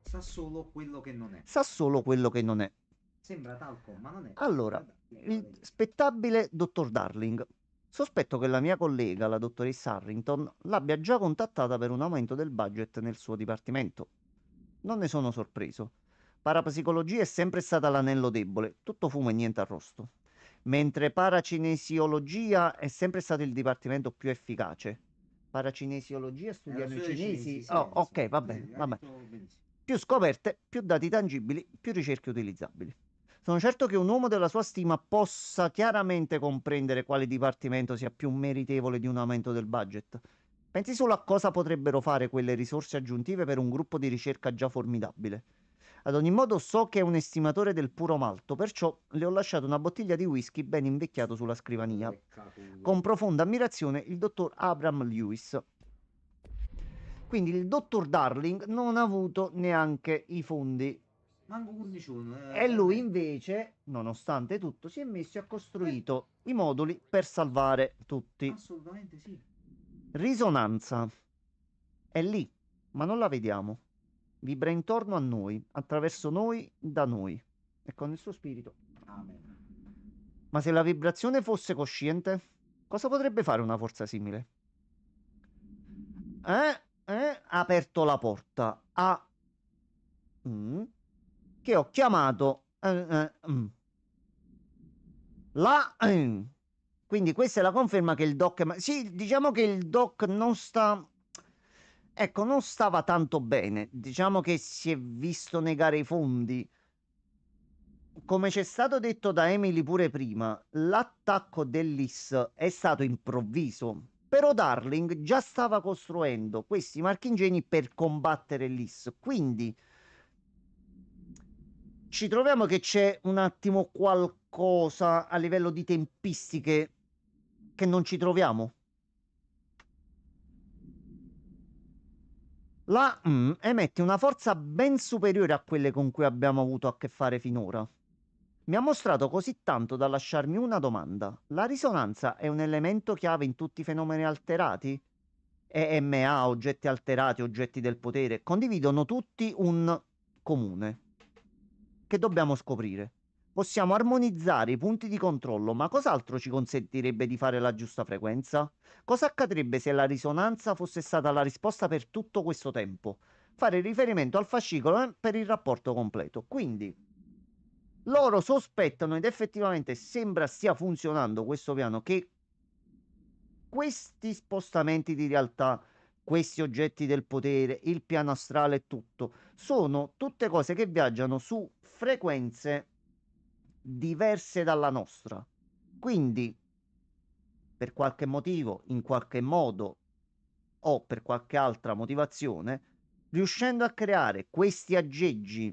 Sa solo quello che non è. sa solo quello che non è. Sembra talco, ma non è. Allora, Guarda, il spettabile dottor Darling. Sospetto che la mia collega, la dottoressa Harrington, l'abbia già contattata per un aumento del budget nel suo dipartimento. Non ne sono sorpreso. Parapsicologia è sempre stata l'anello debole, tutto fumo e niente arrosto. Mentre paracinesiologia è sempre stato il dipartimento più efficace. Paracinesiologia studiano i cinesi. sì, Oh, ok, sì. va bene, Hai va bene. detto benissimo. Più scoperte, più dati tangibili, più ricerche utilizzabili. Sono certo che un uomo della sua stima possa chiaramente comprendere quale dipartimento sia più meritevole di un aumento del budget. Pensi solo a cosa potrebbero fare quelle risorse aggiuntive per un gruppo di ricerca già formidabile. Ad ogni modo, so che è un estimatore del puro malto, perciò le ho lasciato una bottiglia di whisky ben invecchiato sulla scrivania. Con profonda ammirazione, il dottor Abram Lewis. Quindi il dottor Darling non ha avuto neanche i fondi. Manco 11 E lui invece, nonostante tutto, si è messo e ha costruito i moduli per salvare tutti. Assolutamente sì. Risonanza. È lì, ma non la vediamo. Vibra intorno a noi, attraverso noi, da noi. E con il suo spirito. Amen. Ma se la vibrazione fosse cosciente, cosa potrebbe fare una forza simile? Ha aperto la porta a... che ho chiamato... La... Quindi questa è la conferma che il doc... Sì, diciamo che il doc non sta... Ecco, non stava tanto bene. Diciamo che si è visto negare i fondi. Come c'è stato detto da Emily pure prima, l'attacco dell'IS è stato improvviso. Però Darling già stava costruendo questi marchingegni per combattere l'IS. Quindi ci troviamo che c'è un attimo qualcosa a livello di tempistiche che non ci troviamo. La emette una forza ben superiore a quelle con cui abbiamo avuto a che fare finora. Mi ha mostrato così tanto da lasciarmi una domanda. La risonanza è un elemento chiave in tutti i fenomeni alterati? EMA, oggetti alterati, oggetti del potere, condividono tutti un comune. Che dobbiamo scoprire? Possiamo armonizzare i punti di controllo, ma cos'altro ci consentirebbe di fare la giusta frequenza? Cosa accadrebbe se la risonanza fosse stata la risposta per tutto questo tempo? Fare riferimento al fascicolo per il rapporto completo. Quindi, loro sospettano ed effettivamente sembra stia funzionando questo piano, che questi spostamenti di realtà, questi oggetti del potere, il piano astrale e tutto, sono tutte cose che viaggiano su frequenze diverse dalla nostra. Quindi, per qualche motivo, in qualche modo o per qualche altra motivazione, riuscendo a creare questi aggeggi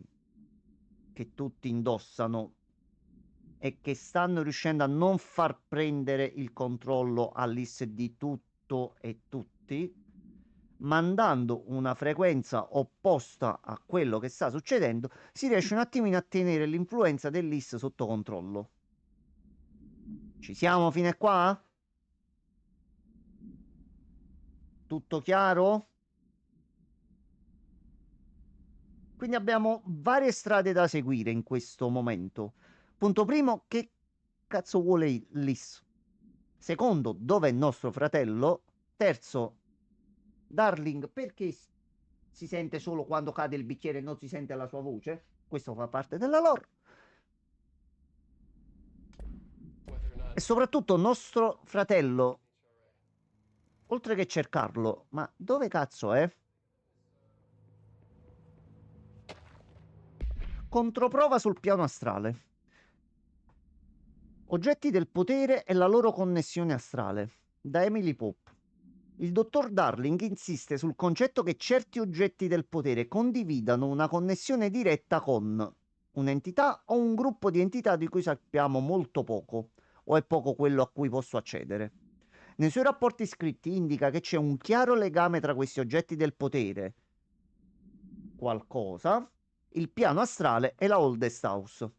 che tutti indossano e che stanno riuscendo a non far prendere il controllo all'IS di tutto e tutti, mandando una frequenza opposta a quello che sta succedendo, si riesce un attimino a tenere l'influenza dell'IS sotto controllo. Ci siamo fino a qua? Tutto chiaro? Quindi abbiamo varie strade da seguire in questo momento. Punto primo, che cazzo vuole l'IS? Secondo, dov'è il nostro fratello? Terzo, Darling, perché si sente solo quando cade il bicchiere e non si sente la sua voce? Questo fa parte della lore. E soprattutto nostro fratello, oltre che cercarlo, ma dove cazzo è? Controprova sul piano astrale. Oggetti del potere e la loro connessione astrale. Da Emily Pope. Il dottor Darling insiste sul concetto che certi oggetti del potere condividano una connessione diretta con un'entità o un gruppo di entità di cui sappiamo molto poco, o è poco quello a cui posso accedere. Nei suoi rapporti scritti indica che c'è un chiaro legame tra questi oggetti del potere, qualcosa, il piano astrale e la Oldest House.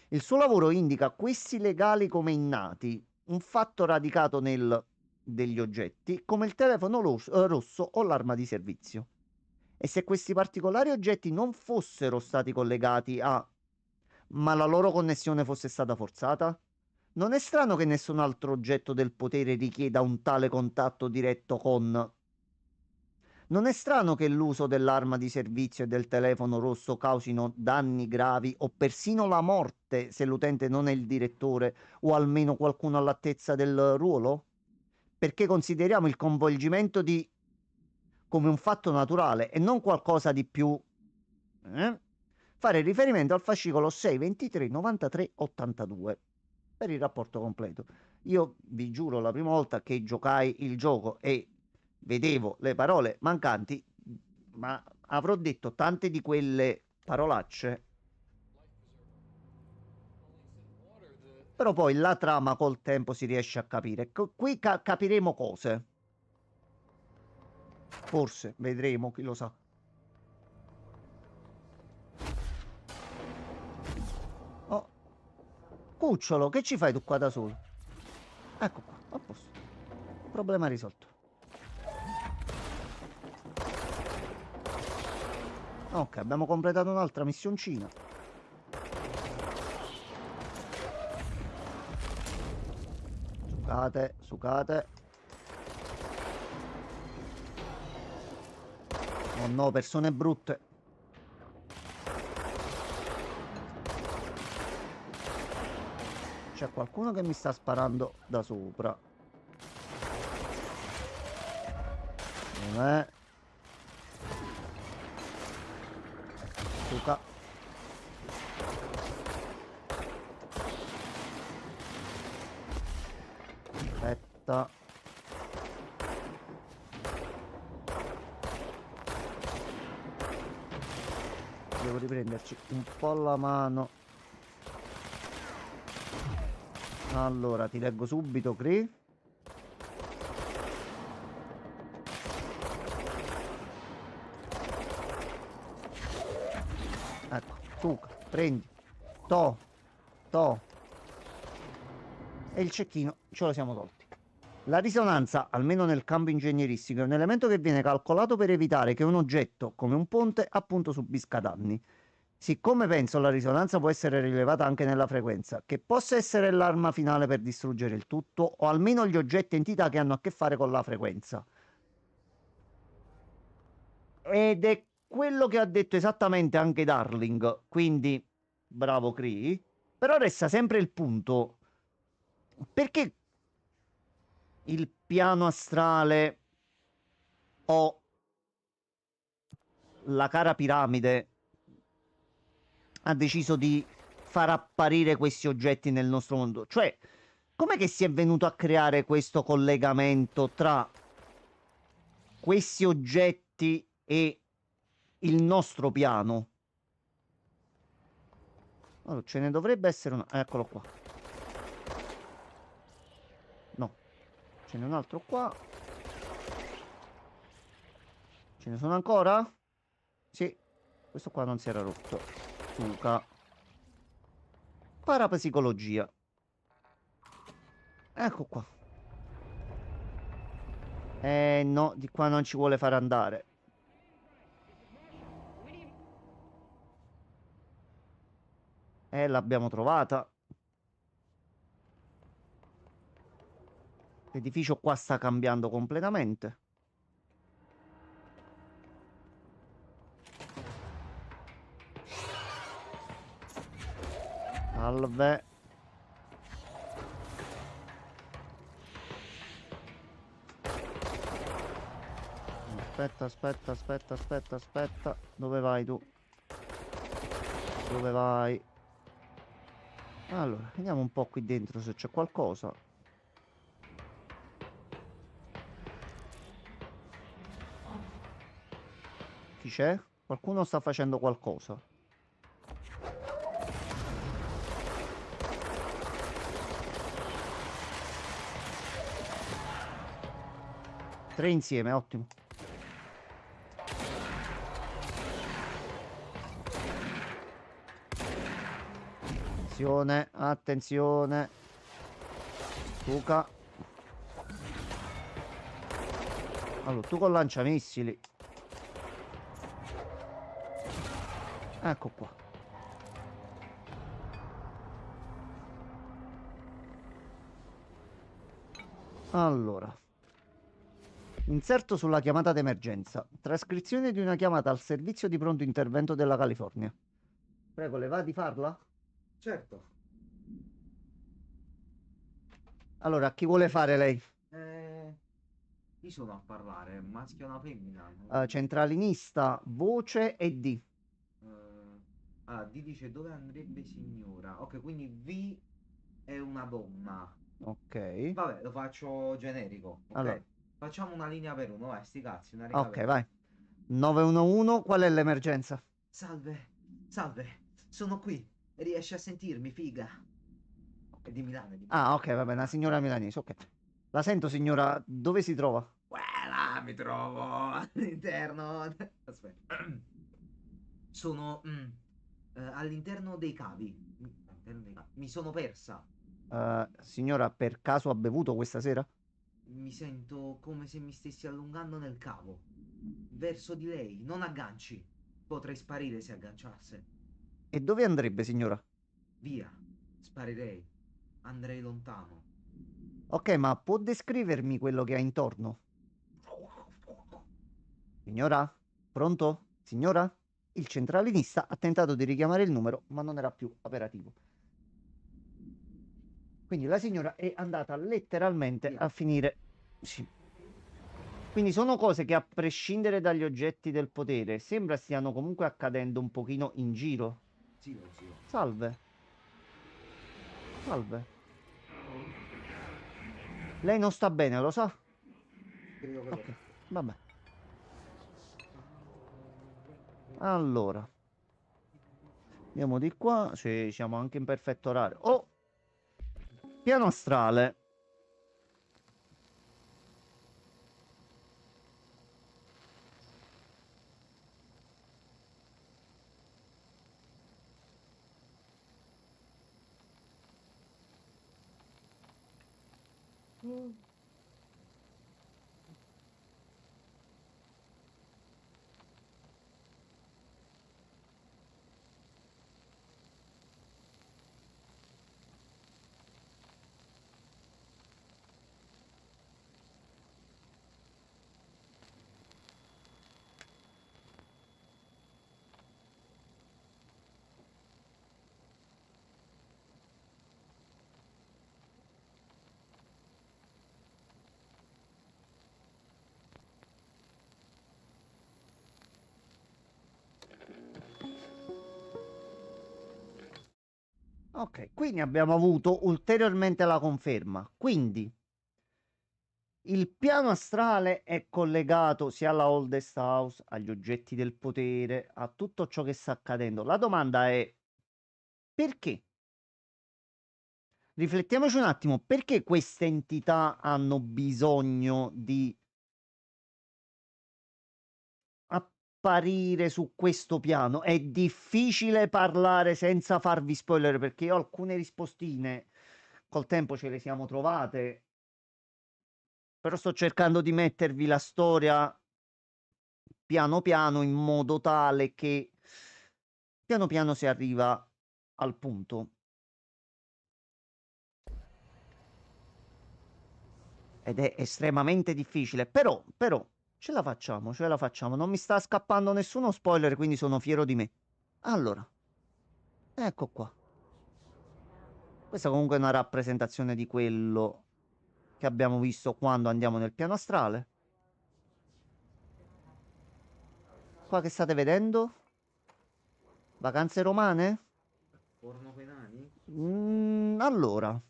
Il suo lavoro indica questi legali come innati, un fatto radicato nel degli oggetti, come il telefono rosso o l'arma di servizio. E se questi particolari oggetti non fossero stati collegati a, ma la loro connessione fosse stata forzata? Non è strano che nessun altro oggetto del potere richieda un tale contatto diretto con... Non è strano che l'uso dell'arma di servizio e del telefono rosso causino danni gravi o persino la morte se l'utente non è il direttore o almeno qualcuno all'altezza del ruolo? Perché consideriamo il coinvolgimento di come un fatto naturale e non qualcosa di più. Fare riferimento al fascicolo 623 93 82 per il rapporto completo. Io vi giuro, la prima volta che giocai il gioco e vedevo le parole mancanti, ma avrò detto tante di quelle parolacce. Però poi la trama col tempo si riesce a capire. Qui capiremo cose. Forse, vedremo, chi lo sa. Oh, cucciolo, che ci fai tu qua da solo? Ecco qua, a posto. Problema risolto. Ok, abbiamo completato un'altra missioncina. Sucate, sucate. Oh no, persone brutte. C'è qualcuno che mi sta sparando da sopra. Dov'è? Suca. Aspetta. Devo riprenderci un po' la mano. Allora, ti leggo subito, Cree. Ecco, suca, prendi. To, to. E il cecchino ce lo siamo tolti. La risonanza, almeno nel campo ingegneristico, è un elemento che viene calcolato per evitare che un oggetto, come un ponte, appunto subisca danni. Siccome penso la risonanza può essere rilevata anche nella frequenza, che possa essere l'arma finale per distruggere il tutto, o almeno gli oggetti e entità che hanno a che fare con la frequenza. Ed è quello che ha detto esattamente anche Darling, quindi bravo Cree. Però resta sempre il punto. Perché il piano astrale o la cara piramide ha deciso di far apparire questi oggetti nel nostro mondo? Cioè, com'è che si è venuto a creare questo collegamento tra questi oggetti e il nostro piano? Allora, ce ne dovrebbe essere una. Eccolo qua. No, ce n'è un altro qua. Ce ne sono ancora? Sì, questo qua non si era rotto. Suca. Parapsicologia. Ecco qua. No, di qua non ci vuole fare andare. L'abbiamo trovata. L'edificio qua sta cambiando completamente. Salve. Aspetta. Dove vai tu? Dove vai? Allora, vediamo un po' qui dentro se c'è qualcosa. Chi c'è? Qualcuno sta facendo qualcosa. Tre insieme, ottimo. Attenzione, attenzione. Suca. Allora, tu con lanciamissili. Ecco qua. Allora. Inserto sulla chiamata d'emergenza. Trascrizione di una chiamata al servizio di pronto intervento della California. Prego, le va di farla? Certo. Allora, a chi vuole fare lei? Chi sono a parlare? Maschio o una femmina? Centralinista, voce e D. D dice dove andrebbe signora. Ok, quindi V è una donna. Ok. Vabbè, lo faccio generico, ok? Allora. Facciamo una linea per uno, vai, sti cazzi, una riga Ok, per uno. vai. 911, qual è l'emergenza? Salve, salve, sono qui. Riesci a sentirmi, figa? È di Milano, è di Milano. Ah, ok, vabbè, una signora milanese, ok. La sento, signora, dove si trova? Là mi trovo all'interno. Aspetta. Sono all'interno dei cavi. All'interno dei cavi. Mi sono persa. Signora, per caso ha bevuto questa sera? Mi sento come se mi stessi allungando nel cavo. Verso di lei, non agganci. Potrei sparire se agganciasse. E dove andrebbe, signora? Via. Sparirei. Andrei lontano. Ok, ma può descrivermi quello che ha intorno? Signora? Pronto? Signora? Il centralinista ha tentato di richiamare il numero, ma non era più operativo. Quindi la signora è andata letteralmente Via. a finire. Sì. Quindi sono cose che, a prescindere dagli oggetti del potere, sembra stiano comunque accadendo un pochino in giro. Silenzio. Salve. Salve. Lei non sta bene, lo sa? Credo che lo Ok, so. vabbè. Allora, andiamo di qua. Sì, siamo anche in perfetto orario. Oh, piano astrale. Ok, quindi abbiamo avuto ulteriormente la conferma. Quindi il piano astrale è collegato sia alla Oldest House, agli oggetti del potere, a tutto ciò che sta accadendo. La domanda è perché? Riflettiamoci un attimo, perché queste entità hanno bisogno di apparire su questo piano? È difficile parlare senza farvi spoiler, perché io alcune rispostine col tempo ce le siamo trovate, però sto cercando di mettervi la storia piano piano in modo tale che piano piano si arriva al punto. Ed è estremamente difficile, però ce la facciamo. Non mi sta scappando nessuno spoiler, quindi sono fiero di me. Allora, ecco qua. Questa comunque è una rappresentazione di quello che abbiamo visto quando andiamo nel piano astrale. Qua che state vedendo? Vacanze romane? Porno coi nani? Allora,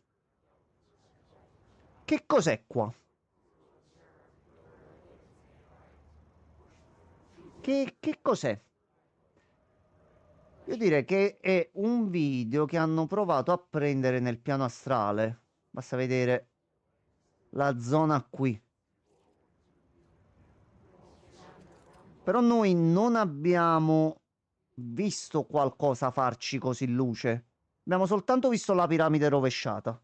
che cos'è qua? Che cos'è? Io direi che è un video che hanno provato a prendere nel piano astrale. Basta vedere la zona qui. Però noi non abbiamo visto qualcosa farci così luce. Abbiamo soltanto visto la piramide rovesciata.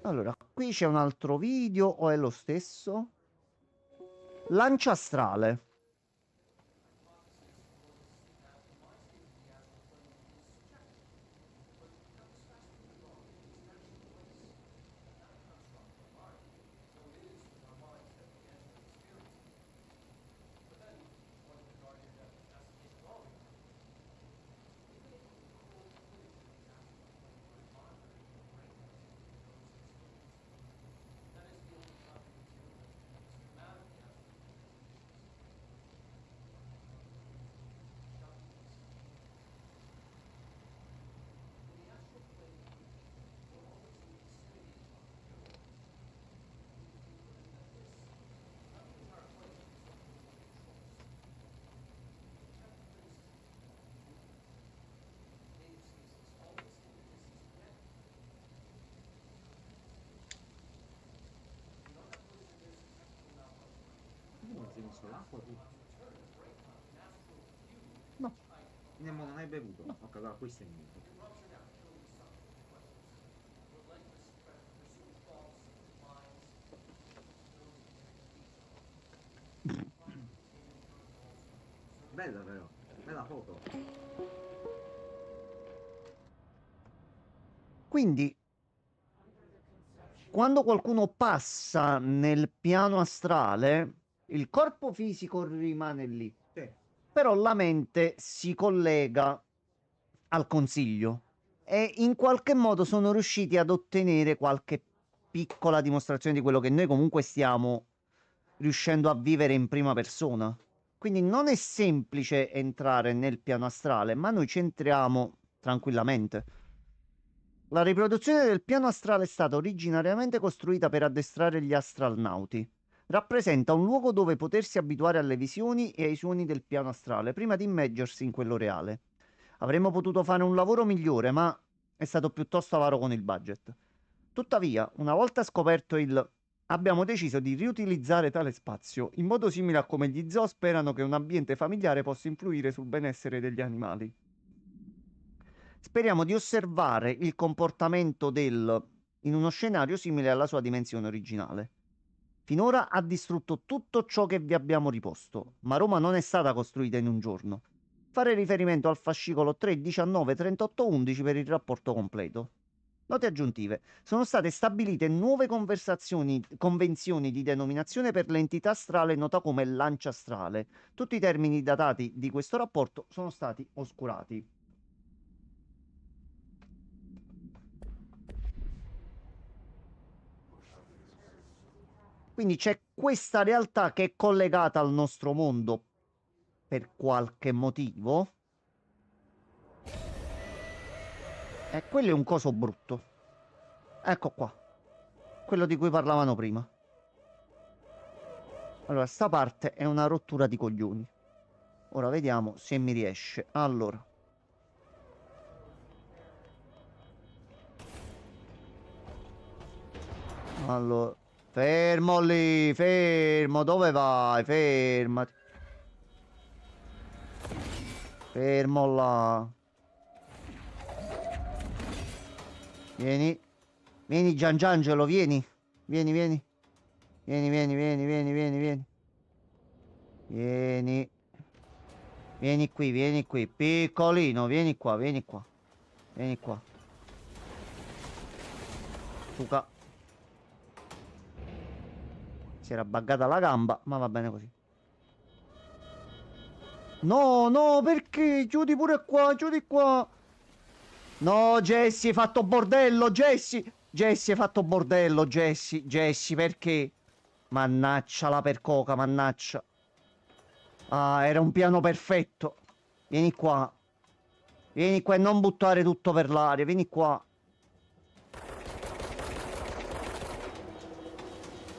Allora, qui c'è un altro video o è lo stesso? Lancia astrale. l'acqua tu? No. Nemmeno non hai bevuto? Ok, allora questo è il niente. Bella però, bella foto. Quindi, quando qualcuno passa nel piano astrale, il corpo fisico rimane lì, Sì. però la mente si collega al consiglio e in qualche modo sono riusciti ad ottenere qualche piccola dimostrazione di quello che noi comunque stiamo riuscendo a vivere in prima persona. Quindi non è semplice entrare nel piano astrale, ma noi ci entriamo tranquillamente. La riproduzione del piano astrale è stata originariamente costruita per addestrare gli astronauti. Rappresenta un luogo dove potersi abituare alle visioni e ai suoni del piano astrale prima di immergersi in quello reale. Avremmo potuto fare un lavoro migliore, ma è stato piuttosto avaro con il budget. Tuttavia, una volta scoperto abbiamo deciso di riutilizzare tale spazio in modo simile a come gli zoo sperano che un ambiente familiare possa influire sul benessere degli animali. Speriamo di osservare il comportamento in uno scenario simile alla sua dimensione originale. Finora ha distrutto tutto ciò che vi abbiamo riposto, ma Roma non è stata costruita in un giorno. Fare riferimento al fascicolo 3, 19, 38, 11 per il rapporto completo. Note aggiuntive. Sono state stabilite nuove convenzioni di denominazione per l'entità astrale nota come lancia astrale. Tutti i termini datati di questo rapporto sono stati oscurati. Quindi c'è questa realtà che è collegata al nostro mondo per qualche motivo. E quello è un coso brutto. Ecco qua. Quello di cui parlavano prima. Allora, sta parte è una rottura di coglioni. Ora vediamo se mi riesce. Allora. Allora. Fermo lì, fermo. Dove vai? Fermati. Fermo là. Vieni. Vieni Giangiangelo, vieni. Vieni, vieni. Vieni, vieni, vieni, vieni, vieni, vieni. Vieni. Vieni qui. Piccolino, vieni qua, vieni qua. Vieni qua. Suca. Si era buggata la gamba, ma va bene così. No, no, perché? Chiudi pure qua, chiudi qua. No, Jesse, hai fatto bordello, Jesse. Jesse, hai fatto bordello, Jesse. Jesse, perché? Mannaccia la percoca, mannaccia. Ah, era un piano perfetto. Vieni qua. Vieni qua e non buttare tutto per l'aria. Vieni qua.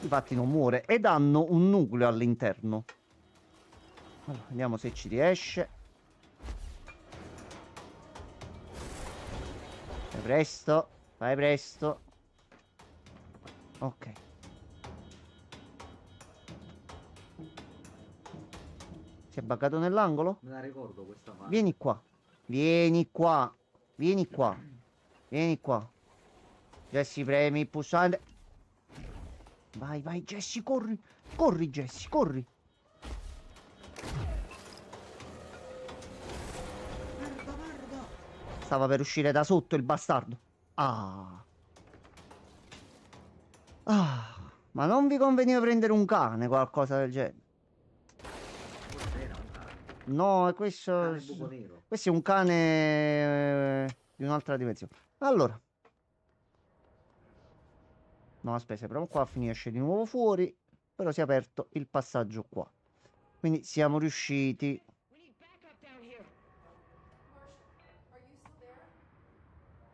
Infatti non muore. Ed hanno un nucleo all'interno. Allora, vediamo se ci riesce. Fai presto. Fai presto. Ok. Si è buggato nell'angolo? Me la ricordo questa parte. Vieni qua. Vieni qua. Vieni qua. Vieni qua. Jesse, premi il pulsante. Vai, vai, Jesse, corri. Corri, Jesse, corri. Guarda, guarda. Stava per uscire da sotto il bastardo. Ah. Ah. Ma non vi conveniva prendere un cane, qualcosa del genere? Cos'era un cane? No, è questo... Cane buco nero. Questo è un cane di un'altra dimensione. Allora. No, aspetta, però qua finisce di nuovo fuori. Però si è aperto il passaggio qua. Quindi siamo riusciti.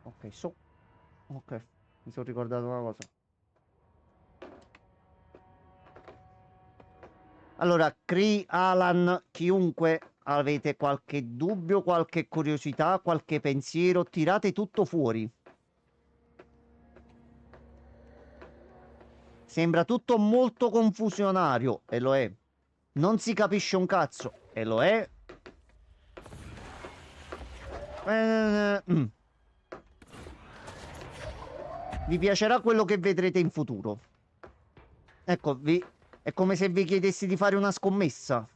Ok, ok, mi sono ricordato una cosa. Allora, Cree, Alan, chiunque avete qualche dubbio, qualche curiosità, qualche pensiero, tirate tutto fuori. Sembra tutto molto confusionario, e lo è. non si capisce un cazzo, e lo è. Vi piacerà quello che vedrete in futuro. Ecco, è come se vi chiedessi di fare una scommessa.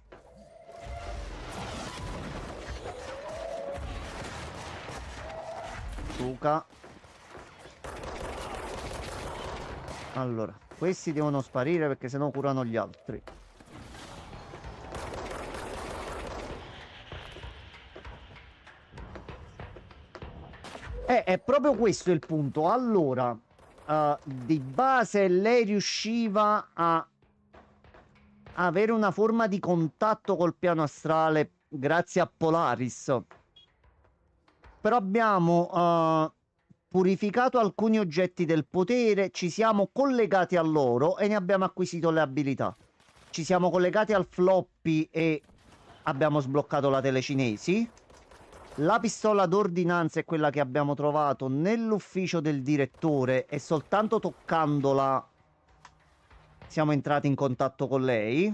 Luca. Allora, questi devono sparire perché sennò curano gli altri. È proprio questo il punto. Allora, di base lei riusciva a avere una forma di contatto col piano astrale grazie a Polaris. Però abbiamo purificato alcuni oggetti del potere, ci siamo collegati a loro e ne abbiamo acquisito le abilità. Ci siamo collegati al floppy e abbiamo sbloccato la telecinesi. La pistola d'ordinanza è quella che abbiamo trovato nell'ufficio del direttore e soltanto toccandola siamo entrati in contatto con lei.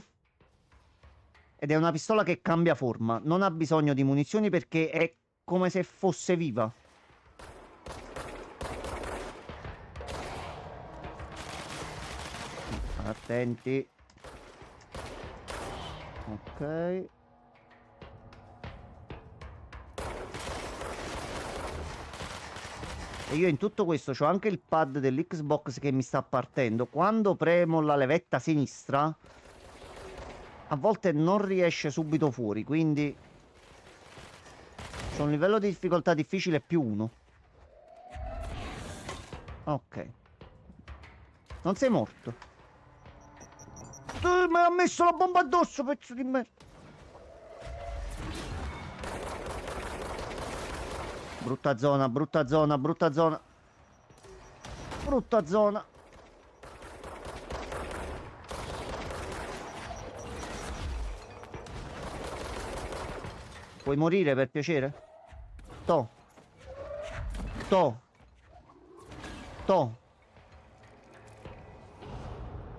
Ed è una pistola che cambia forma, non ha bisogno di munizioni perché è come se fosse viva. Attenti. Ok. E io in tutto questo c'ho anche il pad dell'Xbox che mi sta partendo. Quando premo la levetta sinistra, a volte non riesce subito fuori, quindi c'ho un livello di difficoltà difficile +1. Ok. Non sei morto. Tu mi hai messo la bomba addosso, pezzo di merda. Brutta zona, brutta zona, brutta zona. Brutta zona. Puoi morire per piacere? To. To. To.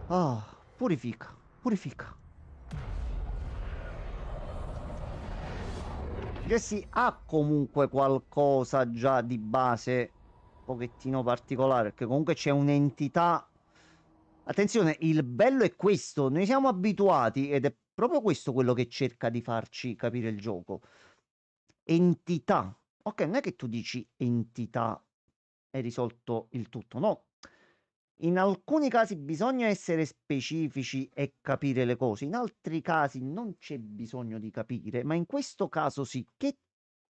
Ah, purifica, purifica. Jesse ha comunque qualcosa già di base un pochettino particolare, perché comunque c'è un'entità. Attenzione, il bello è questo, noi siamo abituati ed è proprio questo quello che cerca di farci capire il gioco. Entità. Ok, non è che tu dici entità e risolto il tutto, no. In alcuni casi bisogna essere specifici e capire le cose, in altri casi non c'è bisogno di capire, ma in questo caso sì. Che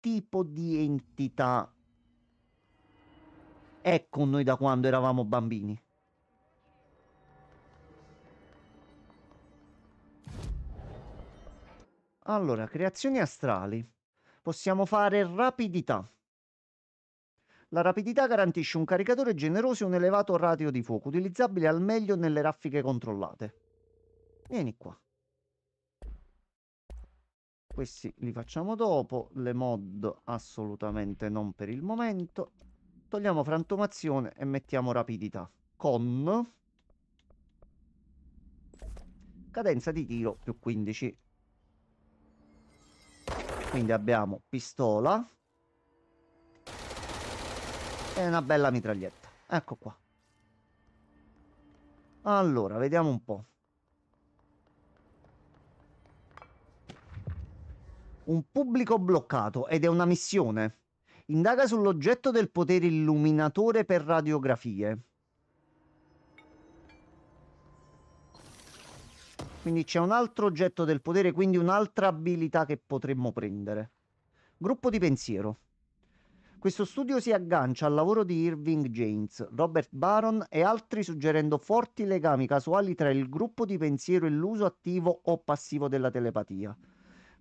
tipo di entità è con noi da quando eravamo bambini? Allora, creazioni astrali. Possiamo fare rapidità. La rapidità garantisce un caricatore generoso e un elevato ratio di fuoco, utilizzabile al meglio nelle raffiche controllate. Vieni qua. Questi li facciamo dopo. Le mod assolutamente non per il momento. Togliamo frantumazione e mettiamo rapidità. Con cadenza di tiro +15. Quindi abbiamo pistola e una bella mitraglietta. Ecco qua. Allora, vediamo un po'. Un pubblico bloccato ed è una missione. Indaga sull'oggetto del potere illuminatore per radiografie. Quindi c'è un altro oggetto del potere, quindi un'altra abilità che potremmo prendere. Gruppo di pensiero. Questo studio si aggancia al lavoro di Irving James, Robert Baron e altri, suggerendo forti legami casuali tra il gruppo di pensiero e l'uso attivo o passivo della telepatia.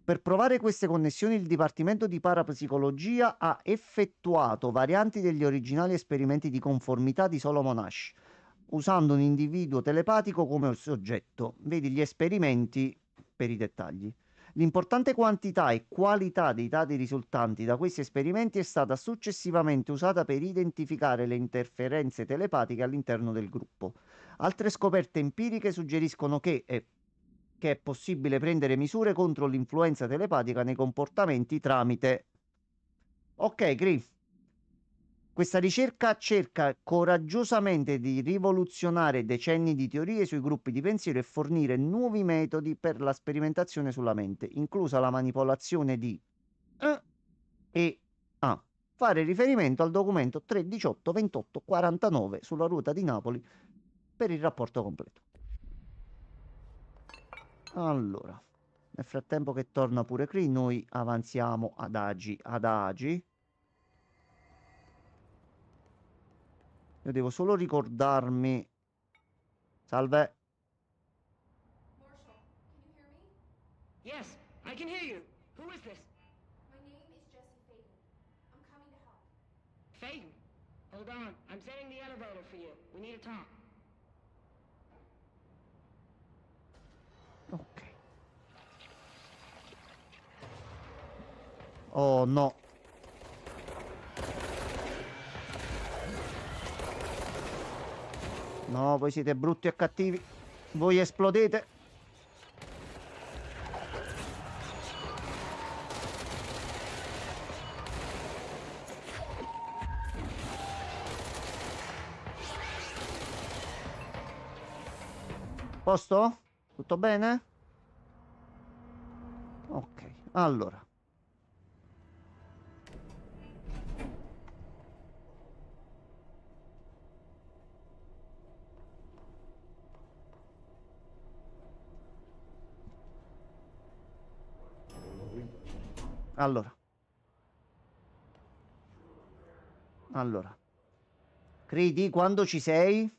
Per provare queste connessioni, il Dipartimento di Parapsicologia ha effettuato varianti degli originali esperimenti di conformità di Solomon Asch, usando un individuo telepatico come soggetto. Vedi gli esperimenti per i dettagli. L'importante quantità e qualità dei dati risultanti da questi esperimenti è stata successivamente usata per identificare le interferenze telepatiche all'interno del gruppo. Altre scoperte empiriche suggeriscono che, che è possibile prendere misure contro l'influenza telepatica nei comportamenti tramite... Ok, Griff. Questa ricerca cerca coraggiosamente di rivoluzionare decenni di teorie sui gruppi di pensiero e fornire nuovi metodi per la sperimentazione sulla mente, inclusa la manipolazione di e A. Fare riferimento al documento 3182849 sulla ruota di Napoli per il rapporto completo. Allora, nel frattempo che torna pure qui, noi avanziamo adagi adagi. Io devo solo ricordarmi. Salve. Marshall, can you hear me? Yes, I can hear you. Who is this? My name is Jesse Faden. I'm coming to help. Faden. Hold on. I'm setting the elevator for you. We need to talk. Ok. Oh no. No, voi siete brutti e cattivi. Voi esplodete. Posto? Tutto bene? Ok, allora. Allora. Allora. Credi quando ci sei?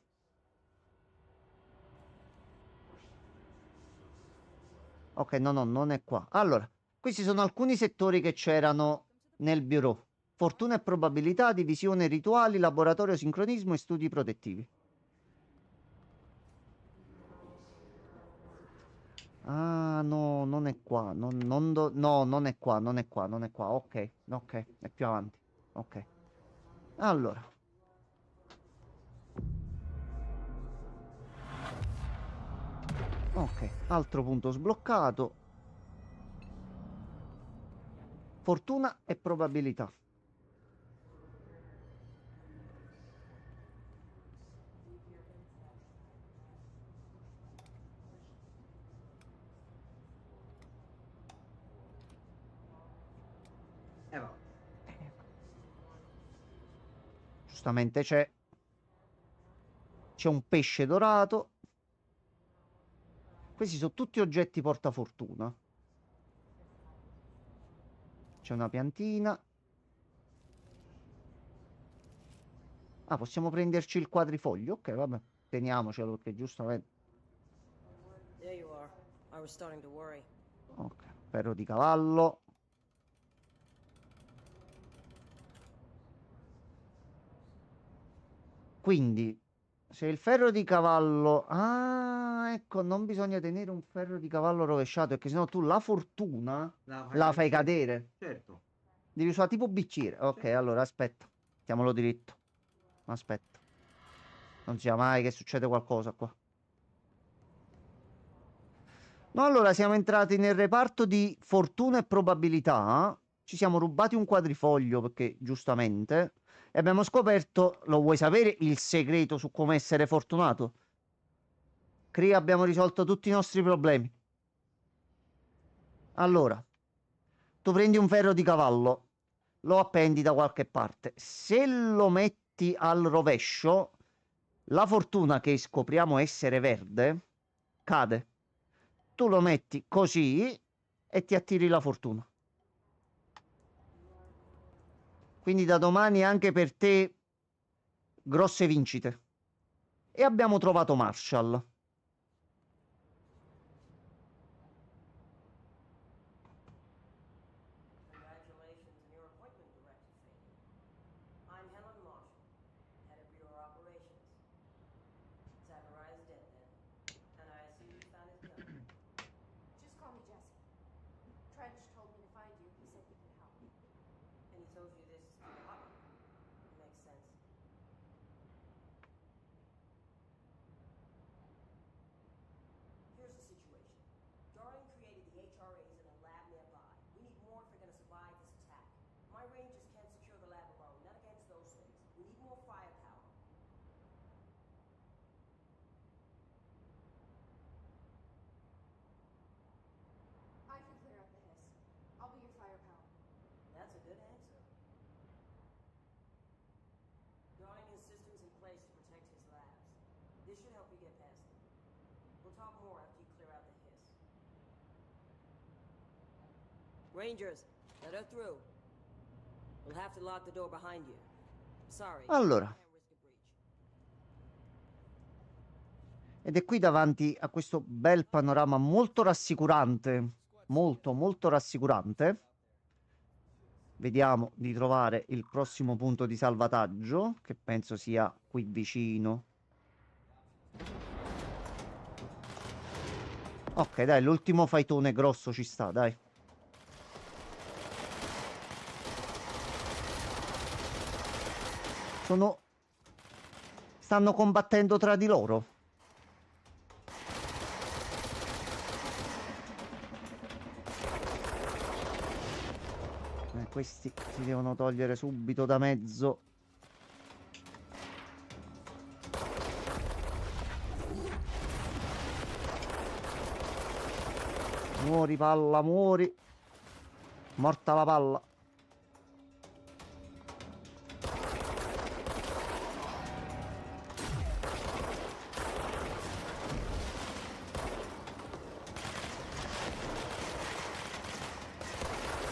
Ok, no, no, non è qua. Allora, questi sono alcuni settori che c'erano nel bureau. Fortuna e probabilità, divisione rituali, laboratorio sincronismo e studi protettivi. Ah, no, non è qua. No, non è qua, non è qua, non è qua. Ok, ok, è più avanti. Ok. Allora. Ok, altro punto sbloccato. Fortuna e probabilità. Va. Giustamente c'è un pesce dorato. Questi sono tutti oggetti portafortuna. C'è una piantina. Ah, possiamo prenderci il quadrifoglio? Ok, vabbè. Teniamocelo perché giustamente... There you are. I was starting to worry. Ok, ferro di cavallo. Quindi, se il ferro di cavallo... Ah, ecco, non bisogna tenere un ferro di cavallo rovesciato, perché sennò tu la fortuna la fai cadere. Certo. Devi usare tipo bicchiere. Ok, allora aspetta. Mettiamolo dritto. Aspetta. Non sia mai che succede qualcosa qua. No, allora siamo entrati nel reparto di fortuna e probabilità. Ci siamo rubati un quadrifoglio perché giustamente. E abbiamo scoperto, lo vuoi sapere, il segreto su come essere fortunato? Cri, abbiamo risolto tutti i nostri problemi. Allora, tu prendi un ferro di cavallo, lo appendi da qualche parte. Se lo metti al rovescio, la fortuna che scopriamo essere verde cade. Tu lo metti così e ti attiri la fortuna. Quindi da domani anche per te grosse vincite. E abbiamo trovato Marshall. Congratulations on your appointment, Director Faden. I'm Helen Marshall, head of Bureau Operations. Zachariah is dead then, and I assume you found his gun. Just call me Jesse. Trench told me to find you. He said he could help. And he told you this is through the hotline. Makes sense. This should help you get past them. We'll talk more after you clear out the hiss. Rangers, let her through. We'll have to lock the door behind you. Sorry. Allora. Can't risk a breach. Ed è qui davanti a questo bel panorama molto rassicurante, molto molto rassicurante. Vediamo di trovare il prossimo punto di salvataggio, che penso sia qui vicino. Ok, dai, l'ultimo fightone grosso ci sta, dai. Stanno combattendo tra di loro. Questi si devono togliere subito da mezzo. Muori palla, muori. Morta la palla.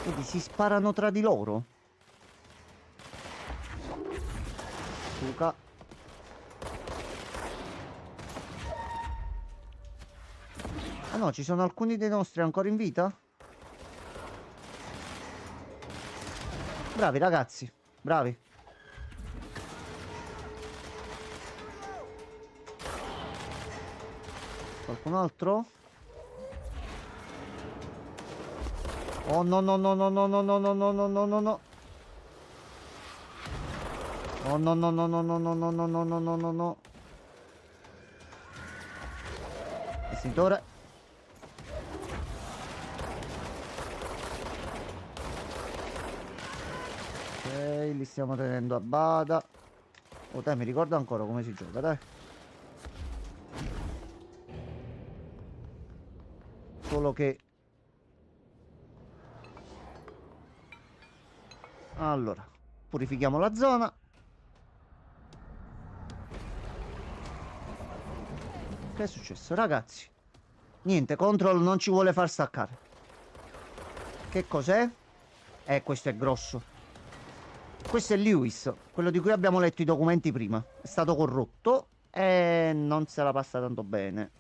Vedi, si sparano tra di loro. Luca. Ah no, ci sono alcuni dei nostri ancora in vita? Bravi ragazzi, bravi. Qualcun altro? Oh no no no no no no no no no no no no no. Oh no no no no no no no no no no no no no. Estintore. Ok, li stiamo tenendo a bada. Oh dai, mi ricordo ancora come si gioca, dai. Solo che allora, purifichiamo la zona. Che è successo, ragazzi? Niente, Control non ci vuole far staccare. Che cos'è? Questo è grosso. Questo è Lewis, quello di cui abbiamo letto i documenti prima. È stato corrotto e non se la passa tanto bene.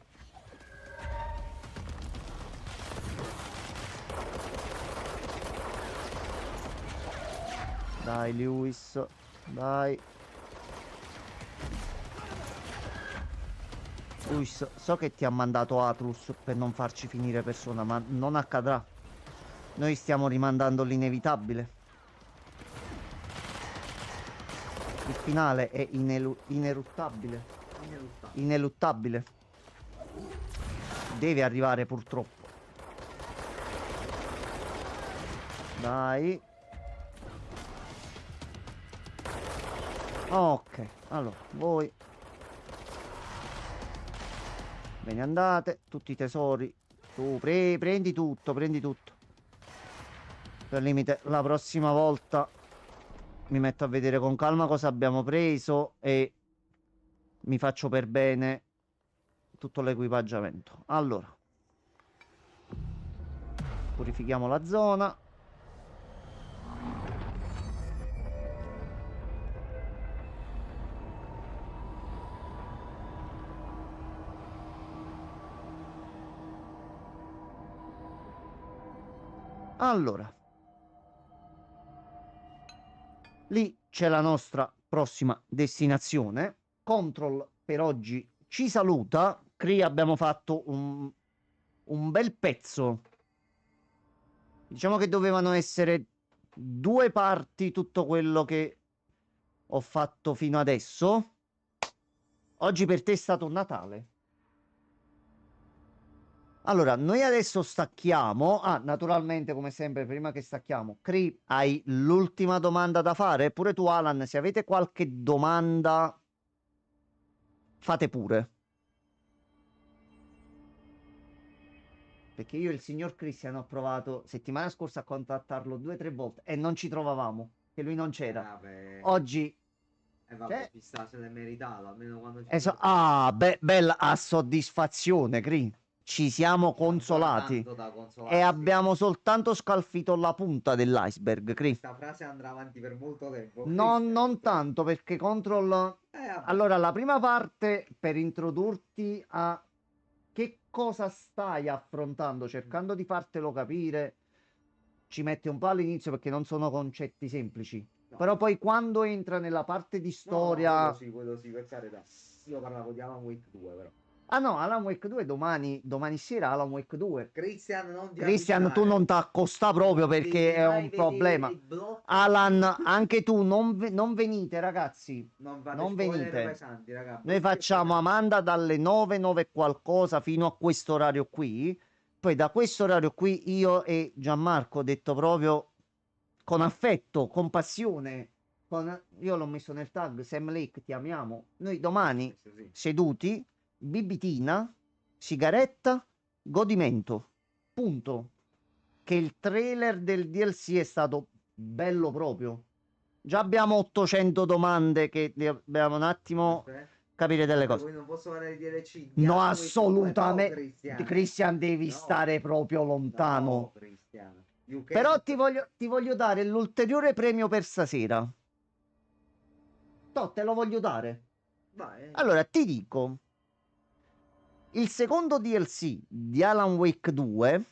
Dai Lewis, dai. Lewis, so che ti ha mandato Atlus per non farci finire persona, ma non accadrà. Noi stiamo rimandando l'inevitabile. Il finale è ineluttabile. Ineluttabile. Deve arrivare purtroppo. Dai. Ok, allora, voi ve ne andate, tutti i tesori. Tu prendi tutto, prendi tutto. Per limite, la prossima volta mi metto a vedere con calma cosa abbiamo preso e mi faccio per bene tutto l'equipaggiamento. Allora, purifichiamo la zona. Allora, lì c'è la nostra prossima destinazione. Control per oggi ci saluta. Qui abbiamo fatto un bel pezzo. Diciamo che dovevano essere 2 parti tutto quello che ho fatto fino adesso. Oggi per te è stato un Natale. Allora, noi adesso stacchiamo. Ah, naturalmente, come sempre, prima che stacchiamo, Cree, hai l'ultima domanda da fare? Pure tu, Alan, se avete qualche domanda, fate pure. Perché io e il signor Christian ho provato settimana scorsa a contattarlo 2 o 3 volte e non ci trovavamo, che lui non c'era. Vabbè. Oggi E vabbè, Cioè- ci sta, se l'è meritato, almeno quando ci bella a soddisfazione, Cri. Ci siamo consolati. tanto da E consolarsi. abbiamo soltanto scalfito la punta dell'iceberg, Cri. Questa frase andrà avanti per molto tempo. Non tanto, perché Control... Vabbè. Allora, la prima parte per introdurti a che cosa stai affrontando, cercando di fartelo capire, ci mette un po' all'inizio perché non sono concetti semplici. No. Però poi quando entra nella parte di No, storia... quello sì, per carità. Io parlavo di Alan Wake 2, però. Ah no, Alan Wake 2 domani sera Alan Wake 2. Christian, non ti Christian, tu avvicinare. non ti accosta proprio Non perché devi è mai un vedere problema. i blocchi. Alan, anche tu non venite, ragazzi. Non fate Non spoiler venite. pesanti, raga. Noi facciamo Amanda dalle 9 e qualcosa fino a questo orario qui. Poi da questo orario qui io e Gianmarco, detto proprio con affetto, con passione, io l'ho messo nel tag, Sam Lake, ti amiamo. Noi domani Sì. seduti, bibitina, sigaretta, godimento. Punto. Che il trailer del DLC è stato bello proprio. Già abbiamo 800 domande che dobbiamo un attimo Aspetta. capire delle cose. Poi non posso fare i DLC. No, Alan Wake 2, assolutamente. no, Christian. Christian, devi No. stare proprio lontano. No, Christian. You can't. Però ti voglio dare l'ulteriore premio per stasera. Te lo voglio dare. Vai. Allora, ti dico. Il secondo DLC di Alan Wake 2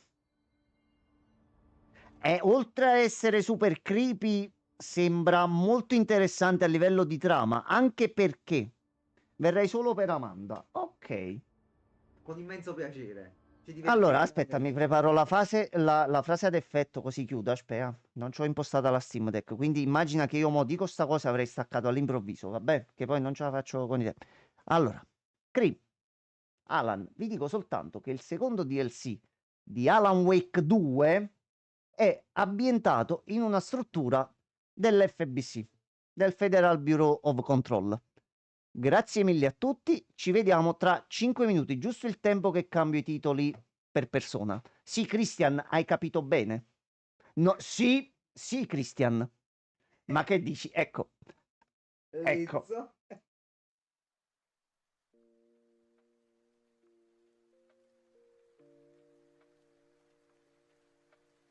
è, oltre a essere super creepy, sembra molto interessante a livello di trama, anche perché verrei solo per Amanda. Ok. Con immenso piacere. Ci Allora, divertiremo aspetta, mi molto. preparo la frase ad effetto così chiudo, aspetta. Non c'ho impostata la Steam Deck, quindi immagina che io mo dico sta cosa avrei staccato all'improvviso, vabbè? Che poi non ce la faccio con i tempi. Allora, Cree, Alan, vi dico soltanto che il secondo DLC di Alan Wake 2 è ambientato in una struttura dell'FBC, del Federal Bureau of Control. Grazie mille a tutti, ci vediamo tra 5 minuti, giusto il tempo che cambio i titoli per persona. Sì, Christian, hai capito bene? No, sì, Christian. Ma che dici? Ecco. Lizzo.